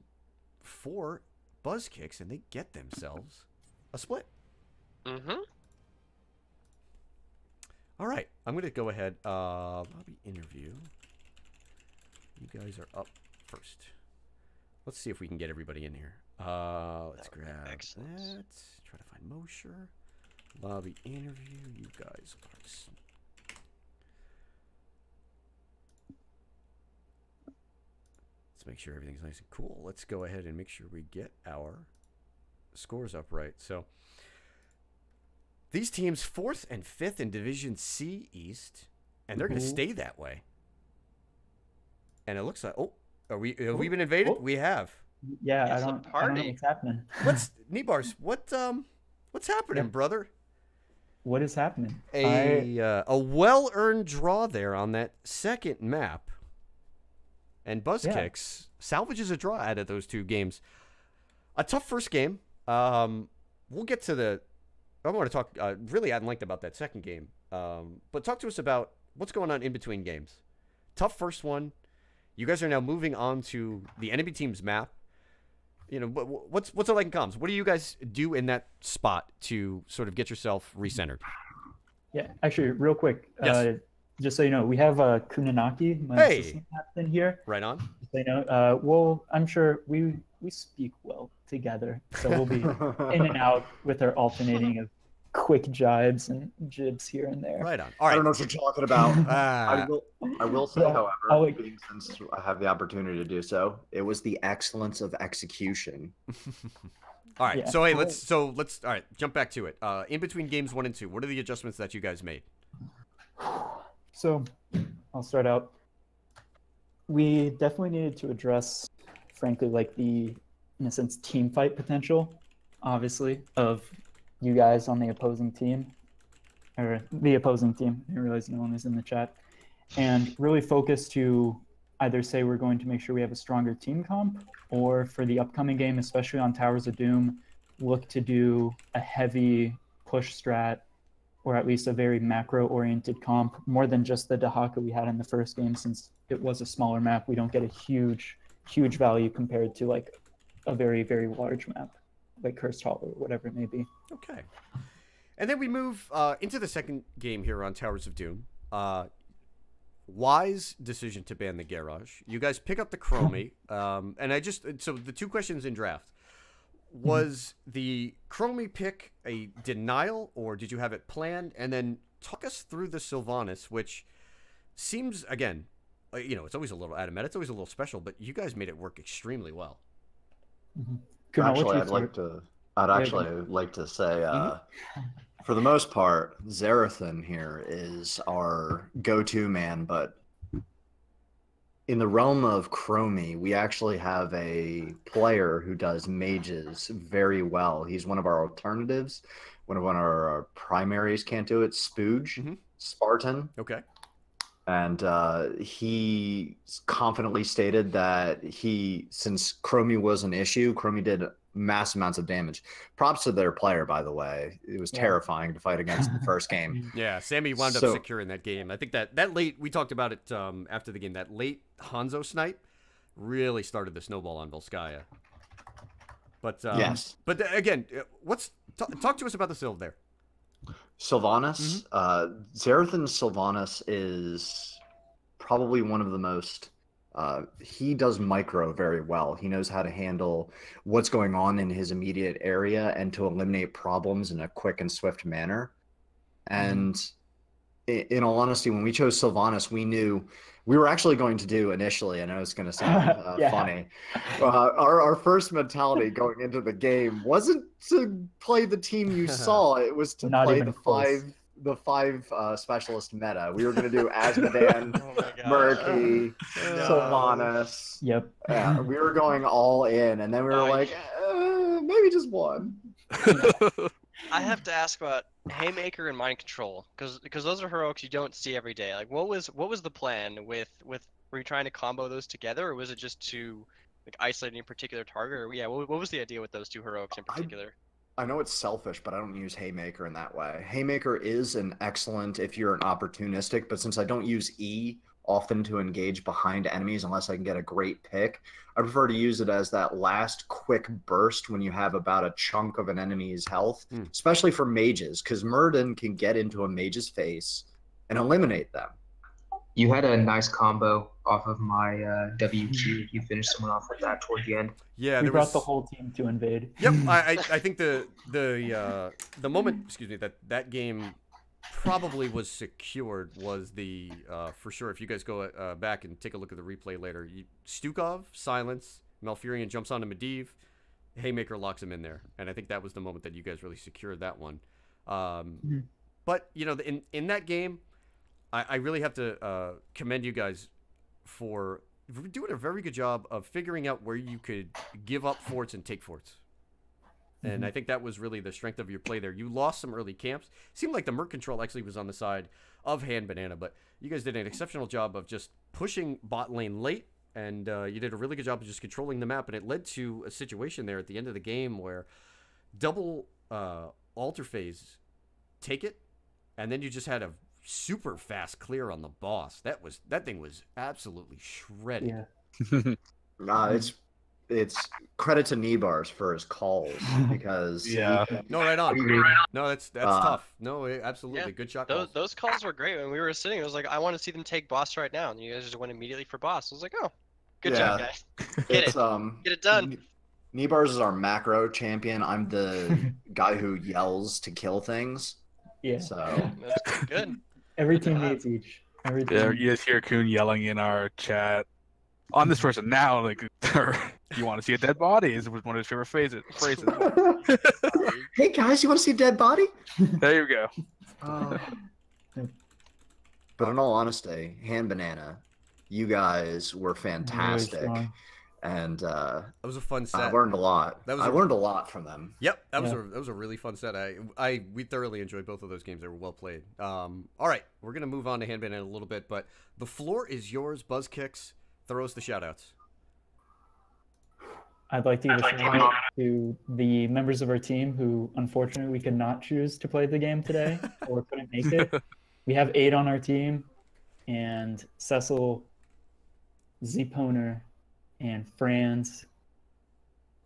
for Buzzkicks, and they get themselves a split. Mm-hmm. All right, I'm going to go ahead. Lobby interview. You guys are up first. Let's see if we can get everybody in here. Let's grab excellent. that. Try to find Mosher. Lobby interview. You guys are. Let's make sure everything's nice and cool. Let's go ahead and make sure we get our scores up right. So these teams 4th and 5th in Division C East, and they're going to stay that way. And it looks like, have we been invaded? We have. Yeah, It's I a don't know party. what's happening. Nibars? What's happening, Yeah. brother? What is happening? A well-earned draw there on that second map. And Buzzkicks salvages a draw out of those 2 games. A tough first game. We'll get to the... I want to talk really at length about that second game. But talk to us about what's going on in between games. Tough first one. You guys are now moving on to the enemy team's map. You know, what's it like in comms? What do you guys do in that spot to sort of get yourself recentered? Yeah, actually, real quick, Yes. just so you know, we have Kunanaki, my Hey! assistant captain here. Right on. So, you know, well, I'm sure we speak well together, so we'll be in and out with our alternating of quick jibes and jibs here and there. Right on. All right. I don't know what you're talking about. Ah. I will say, Yeah, however, since I have the opportunity to do so, it was the excellence of execution. All right. Yeah. So hey, let's all right, jump back to it. In between games 1 and 2, what are the adjustments that you guys made? So I'll start out. We definitely needed to address, frankly, like the, in a sense, team fight potential, obviously, of you guys on the opposing team, or the opposing team. I realize no one is in the chat. And really focus to either say we're going to make sure we have a stronger team comp, or for the upcoming game, especially on Towers of Doom, look to do a heavy push strat, or at least a very macro-oriented comp, more than just the Dahaka we had in the first game. Since it was a smaller map, we don't get a huge value compared to like a very, very large map, like Cursed Hall or whatever it may be. Okay. And then we move into the second game here on Towers of Doom. Wise decision to ban the Garage. You guys pick up the Chromie. So the 2 questions in draft. Was the Chromie pick a denial, or did you have it planned? And then talk us through the Sylvanas, which seems, again, you know, it's always a little out of meta. It's always a little special, but you guys made it work extremely well. Kunal, Actually, what's your I'd actually like to say, for the most part, Zarathan here is our go-to man, but in the realm of Chromie, we actually have a player who does mages very well. He's one of our alternatives. One of our primaries can't do it. Spooge, Spartan. Okay. And he confidently stated that since Chromie was an issue, Chromie did mass amounts of damage. Props to their player, by the way. It was terrifying to fight against in the first game. Yeah, Sammy wound up securing that game. I think that late, we talked about it after the game, that late Hanzo snipe really started the snowball on Volskaya. But yes. But again, talk to us about the Sylv there. Sylvanas, Zarathan Sylvanas is probably one of the most, he does micro very well. He knows how to handle what's going on in his immediate area and to eliminate problems in a quick and swift manner. And in all honesty, when we chose Sylvanas, we knew we were actually going to do initially, I know it's going to sound funny, our first mentality going into the game wasn't to play the team you saw, it was to Not play even the close. the 5 specialist meta. We were gonna do Asmodan, Oh my god. Murky, No. Sylvanas. Yep. Yeah, we were going all in, and then we were Oh, like, maybe just one. I have to ask about Haymaker and Mind Control because those are heroics you don't see every day. Like, what was the plan with were you trying to combo those together, or was it just to like isolate any particular target? Or yeah, what was the idea with those two heroics in particular? I know it's selfish, but I don't use Haymaker in that way. Haymaker is an excellent if you're an opportunistic, but since I don't use E often to engage behind enemies unless I can get a great pick, I prefer to use it as that last quick burst when you have about a chunk of an enemy's health, especially for mages, because Murden can get into a mage's face and eliminate them. You had a nice combo off of my WQ. You finished someone off with that toward the end. Yeah, We there brought was the whole team to invade. Yep, I think the moment, excuse me, that game probably was secured was the for sure. If you guys go back and take a look at the replay later, Stukov silence, Malfurion jumps onto Medivh, Haymaker locks him in there, and I think that was the moment that you guys really secured that one. But you know, in that game, I really have to commend you guys for doing a very good job of figuring out where you could give up forts and take forts. And I think that was really the strength of your play there. You lost some early camps. Seemed like the Merc control actually was on the side of Hand Banana, but you guys did an exceptional job of just pushing bot lane late, and you did a really good job of just controlling the map, and it led to a situation there at the end of the game where double altar phase take it, and then you just had a super fast clear on the boss. That thing was absolutely shredded. Yeah. It's credit to Nibars for his calls because No, right on. No, that's tough. No, absolutely. Yeah, Good shot Those calls. those calls were great. When we were sitting, it was like I want to see them take boss right now, and you guys just went immediately for boss. I was like, oh, good job, guys. Get It's Get it done. Nibars is our macro champion. I'm the guy who yells to kill things. Yeah. So That's good. Every Good team job. needs each. Every Yeah, team. you just hear Kuhn yelling in our chat on this person now, like, you want to see a dead body? Is one of his favorite phrases. hey guys, you want to see a dead body? There you go. But in all honesty, Hand Banana, you guys were fantastic, and That was a fun set. I learned a lot. I learned a lot from them. Yep, that was a really fun set. We thoroughly enjoyed both of those games. They were well played. All right, we're gonna move on to Hand Banana in a little bit, but the floor is yours. Buzz Kicks, throw us the shoutouts. I'd like to give a shout out to the members of our team who, unfortunately, we could not choose to play the game today or couldn't make it. We have 8 on our team, and Cecil, Zponer, and Franz.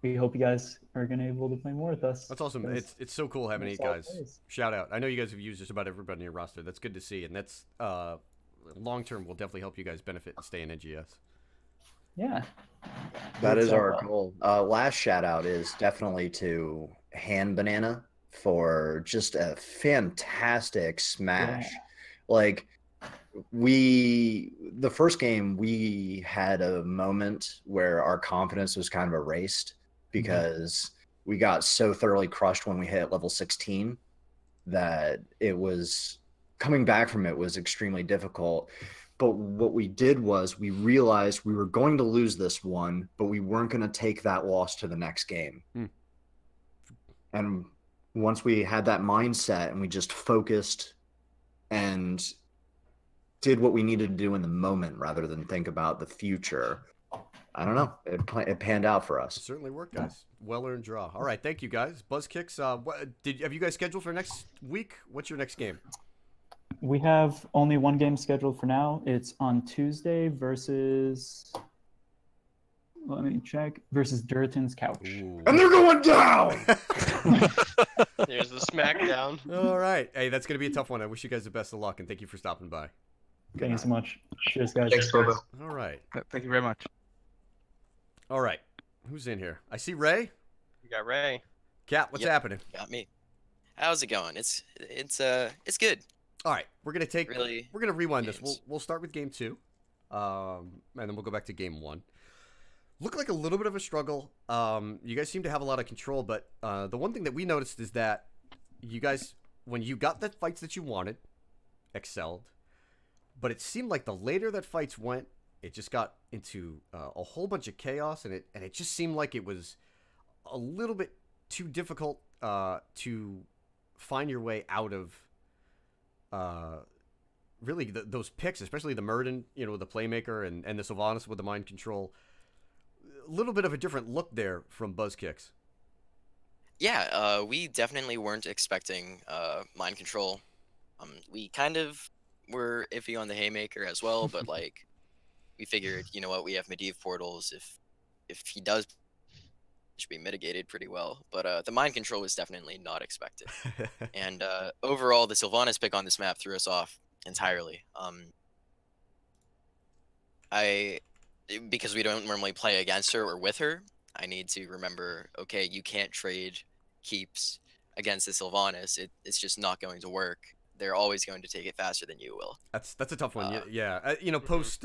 We hope you guys are gonna be able to play more with us. That's awesome. It's so cool having 8 guys. Shout out. I know you guys have used just about everybody in your roster. That's good to see, and that's long term will definitely help you guys benefit and stay in NGS. Yeah. That is our goal. Last shout out is definitely to Hand Banana for just a fantastic smash. Yeah. Like the first game, we had a moment where our confidence was kind of erased because we got so thoroughly crushed when we hit level 16 that it was coming back from it was extremely difficult. But what we did was we realized we were going to lose this one, but we weren't going to take that loss to the next game. And once we had that mindset and we just focused and did what we needed to do in the moment rather than think about the future, I don't know. It panned out for us. It certainly worked, guys. Well-earned draw. All right, thank you, guys. Buzz Kicks, have you guys scheduled for next week? What's your next game? We have only one game scheduled for now. It's on Tuesday versus, let me check, versus Duratin's Couch. Ooh. And they're going down! There's the smackdown. All right. Hey, that's going to be a tough one. I wish you guys the best of luck, and thank you for stopping by. Thank you so much. Cheers, guys. Thanks, Bobo. All right. Thank you very much. All right. Who's in here? I see Ray. You got Ray. Cat, what's happening? Got me. How's it going? It's good. All right, we're gonna rewind games. this. We'll start with game 2, and then we'll go back to game 1. Looked like a little bit of a struggle. You guys seem to have a lot of control, but the one thing that we noticed is that you guys when you got the fights that you wanted, excelled. But it seemed like the later that fights went, it just got into a whole bunch of chaos, and it just seemed like it was a little bit too difficult to find your way out of really those picks, especially the Murden, the playmaker, and the Sylvanas with the mind control. A little bit of a different look there from Buzzkicks. Yeah, we definitely weren't expecting mind control. We kind of were iffy on the Haymaker as well, but like we figured, you know what, we have Medivh portals. If he does, it should be mitigated pretty well. But the mind control was definitely not expected. And overall, the Sylvanas pick on this map threw us off entirely. Because we don't normally play against her or with her, I need to remember, okay, you can't trade keeps against the Sylvanas. It's just not going to work. They're always going to take it faster than you will. That's a tough one. Yeah. Post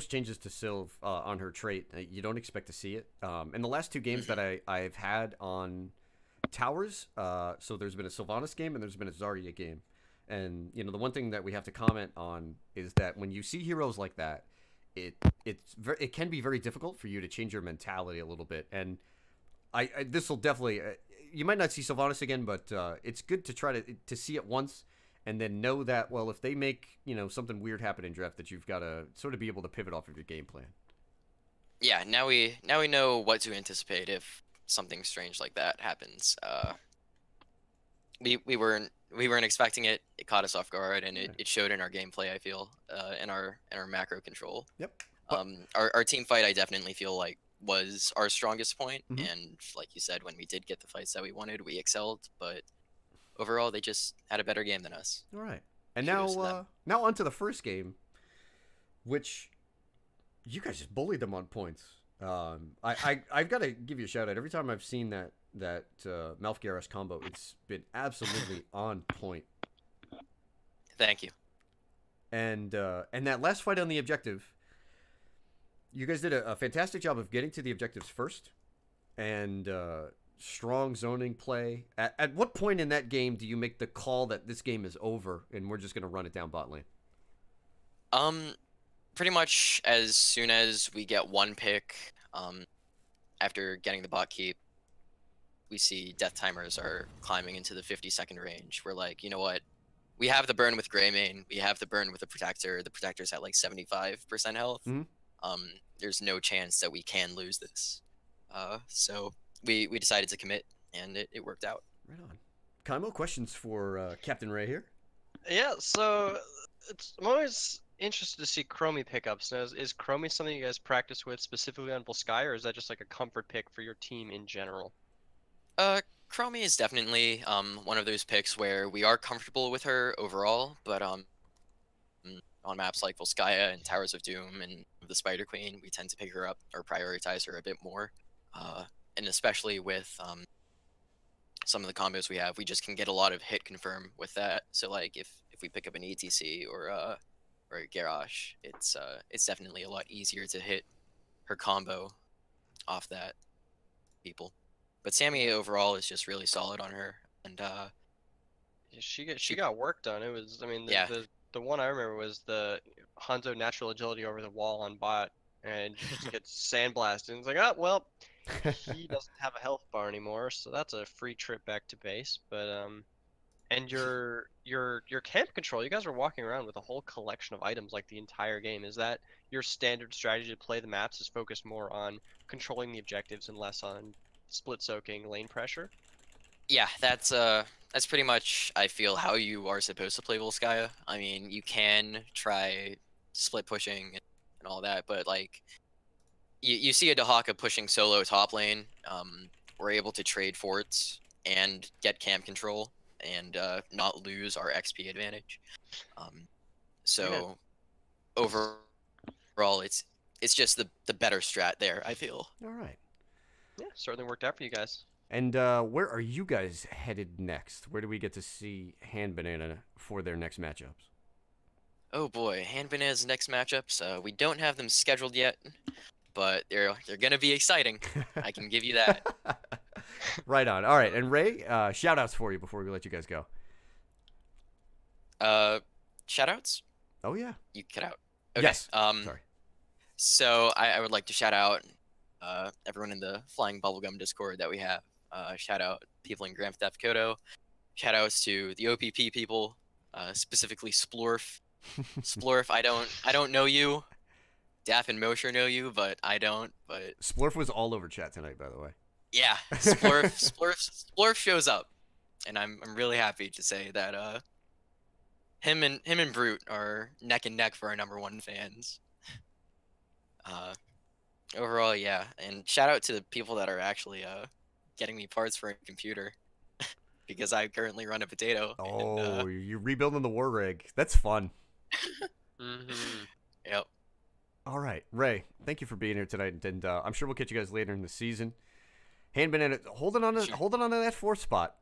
changes to Sylv on her trait, you don't expect to see it. In the last two games that I've had on towers, so there's been a Sylvanas game and there's been a Zarya game. And the one thing that we have to comment on is that when you see heroes like that, it can be very difficult for you to change your mentality a little bit. And this will definitely you might not see Sylvanas again, but it's good to try to see it once and then know that, well, if they make something weird happen in draft, that you've got to sort of be able to pivot off of your game plan. Yeah, now we know what to anticipate if something strange like that happens. We weren't expecting it. It caught us off guard, and it showed in our gameplay. I feel in our macro control. Yep. Our team fight, I definitely feel like was our strongest point, and like you said, when we did get the fights that we wanted, we excelled. But overall, they just had a better game than us. All right. And now on to the first game, which you guys just bullied them on points. I've got to give you a shout out. Every time I've seen that Malf combo, it's been absolutely on point. Thank you. And that last fight on the objective, you guys did a fantastic job of getting to the objectives first, and strong zoning play. At what point in that game do you make the call that this game is over and we're just going to run it down bot lane? Pretty much as soon as we get one pick, after getting the bot keep, we see death timers are climbing into the 50-second range. We're like, you know what? We have the burn with Greymane. We have the burn with the Protector. The Protector's at like 75% health. There's no chance that we can lose this. So we decided to commit, and it worked out. Right on. Kaimo, questions for Captain Ray here? Yeah, so I'm always interested to see Chromie pickups. Now, is Chromie something you guys practice with specifically on Volskaya, or is that just like a comfort pick for your team in general? Chromie is definitely one of those picks where we are comfortable with her overall, but on maps like Volskaya and Towers of Doom and the Spider Queen, we tend to pick her up or prioritize her a bit more. And especially with some of the combos we have, we just can get a lot of hit confirm with that. So like if we pick up an ETC or a Garrosh, it's definitely a lot easier to hit her combo off that people. But Sammy overall is just really solid on her, and she got work done. It was, I mean, the one I remember was the Hanzo natural agility over the wall on bot, and just gets sandblasted. And it's like, oh well, he doesn't have a health bar anymore, so that's a free trip back to base. But and your camp control, you guys were walking around with a whole collection of items like the entire game. Is that your standard strategy to play the maps? Is focused more on controlling the objectives and less on split soaking lane pressure? Yeah, that's pretty much, I feel, how you are supposed to play Volskaya. I mean, you can try split pushing and all that, but like you see a Dahaka pushing solo top lane. We're able to trade forts and get camp control and not lose our XP advantage. So overall, it's just the better strat there, I feel. All right. Yeah, certainly worked out for you guys. And where are you guys headed next? Where do we get to see Hand Banana for their next matchups? Oh boy, Hand Banana's next matchups. We don't have them scheduled yet, but they're gonna be exciting. I can give you that. Right on. All right, and Ray, shout outs for you before we let you guys go. Shoutouts? Oh yeah. You cut out. Okay. Yes. Sorry. So I would like to shout out everyone in the Flying Bubblegum Discord that we have. Shout out people in Grand Theft Auto. Shout outs to the OPP people, specifically Splorf. Splorf, I don't know you. Daff and Mosher know you, but I don't. But Splorf was all over chat tonight, by the way. yeah, Splorf shows up, and I'm really happy to say that him and Brute are neck and neck for our #1 fans. Overall, yeah, and shout out to the people that are actually getting me parts for a computer because I currently run a potato. Oh, and, you're rebuilding the war rig. That's fun. Yep. All right, Ray. Thank you for being here tonight, and I'm sure we'll catch you guys later in the season. Banana, holding on to that 4th spot.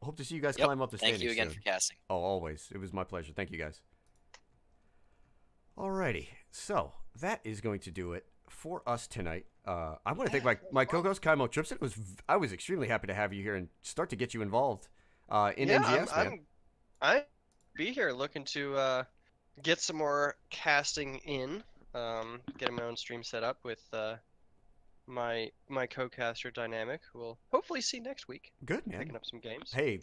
Hope to see you guys climb up the standings. Thank you again soon. for casting. Oh, always. It was my pleasure. Thank you, guys. Alrighty, so that is going to do it for us tonight. I want to thank my co-host Kaimo Tripson. I was extremely happy to have you here and start to get you involved in NGS, man. I'm be here looking to get some more casting in. Getting my own stream set up with my co-caster Dynamic, who we'll hopefully see next week. Good, man. Picking up some games. Hey,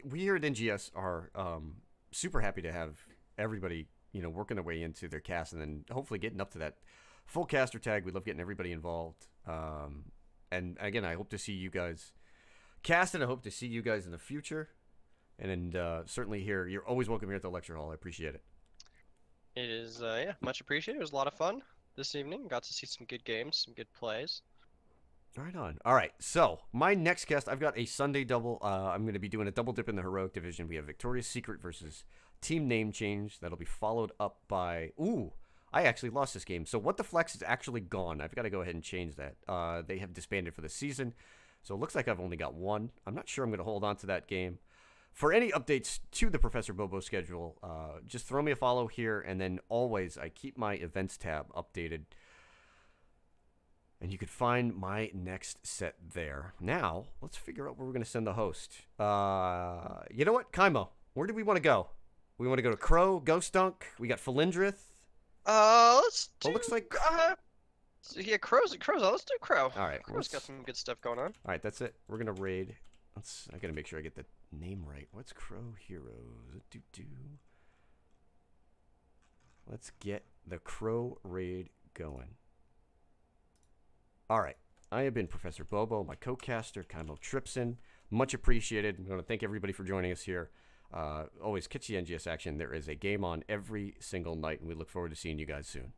we here at NGS are super happy to have everybody, working their way into their cast and then hopefully getting up to that full caster tag. We love getting everybody involved. And again, I hope to see you guys cast, and I hope to see you guys in the future. And certainly here, you're always welcome here at the lecture hall. I appreciate it. It is, much appreciated. It was a lot of fun this evening. Got to see some good games, some good plays. Right on. All right, so my next cast, I've got a Sunday double. I'm going to be doing a double dip in the Heroic Division. We have Victoria's Secret versus Team Name Change. That'll be followed up by... Ooh, I actually lost this game. So What the Flex is actually gone. I've got to go ahead and change that. They have disbanded for the season. So it looks like I've only got one. I'm not sure I'm going to hold on to that game. For any updates to the Professor Bobo schedule, just throw me a follow here, and then always I keep my events tab updated, and you could find my next set there. Now, let's figure out where we're going to send the host. You know what? Kaimo, where do we want to go? We want to go to Crow, Ghost Dunk. We got Felindrith. Let's do... Well, looks like... yeah, Crow's on. Let's do Crow. All right. Crow's got some good stuff going on. All right, that's it. We're going to raid... I gotta make sure I get the name right. What's Crow Heroes? Let's get the Crow raid going. Alright. I have been Professor Bobo, my co-caster, Kaimo Tripson. Much appreciated. I'm going to thank everybody for joining us here. Always catch the NGS action. There is a game on every single night, and we look forward to seeing you guys soon.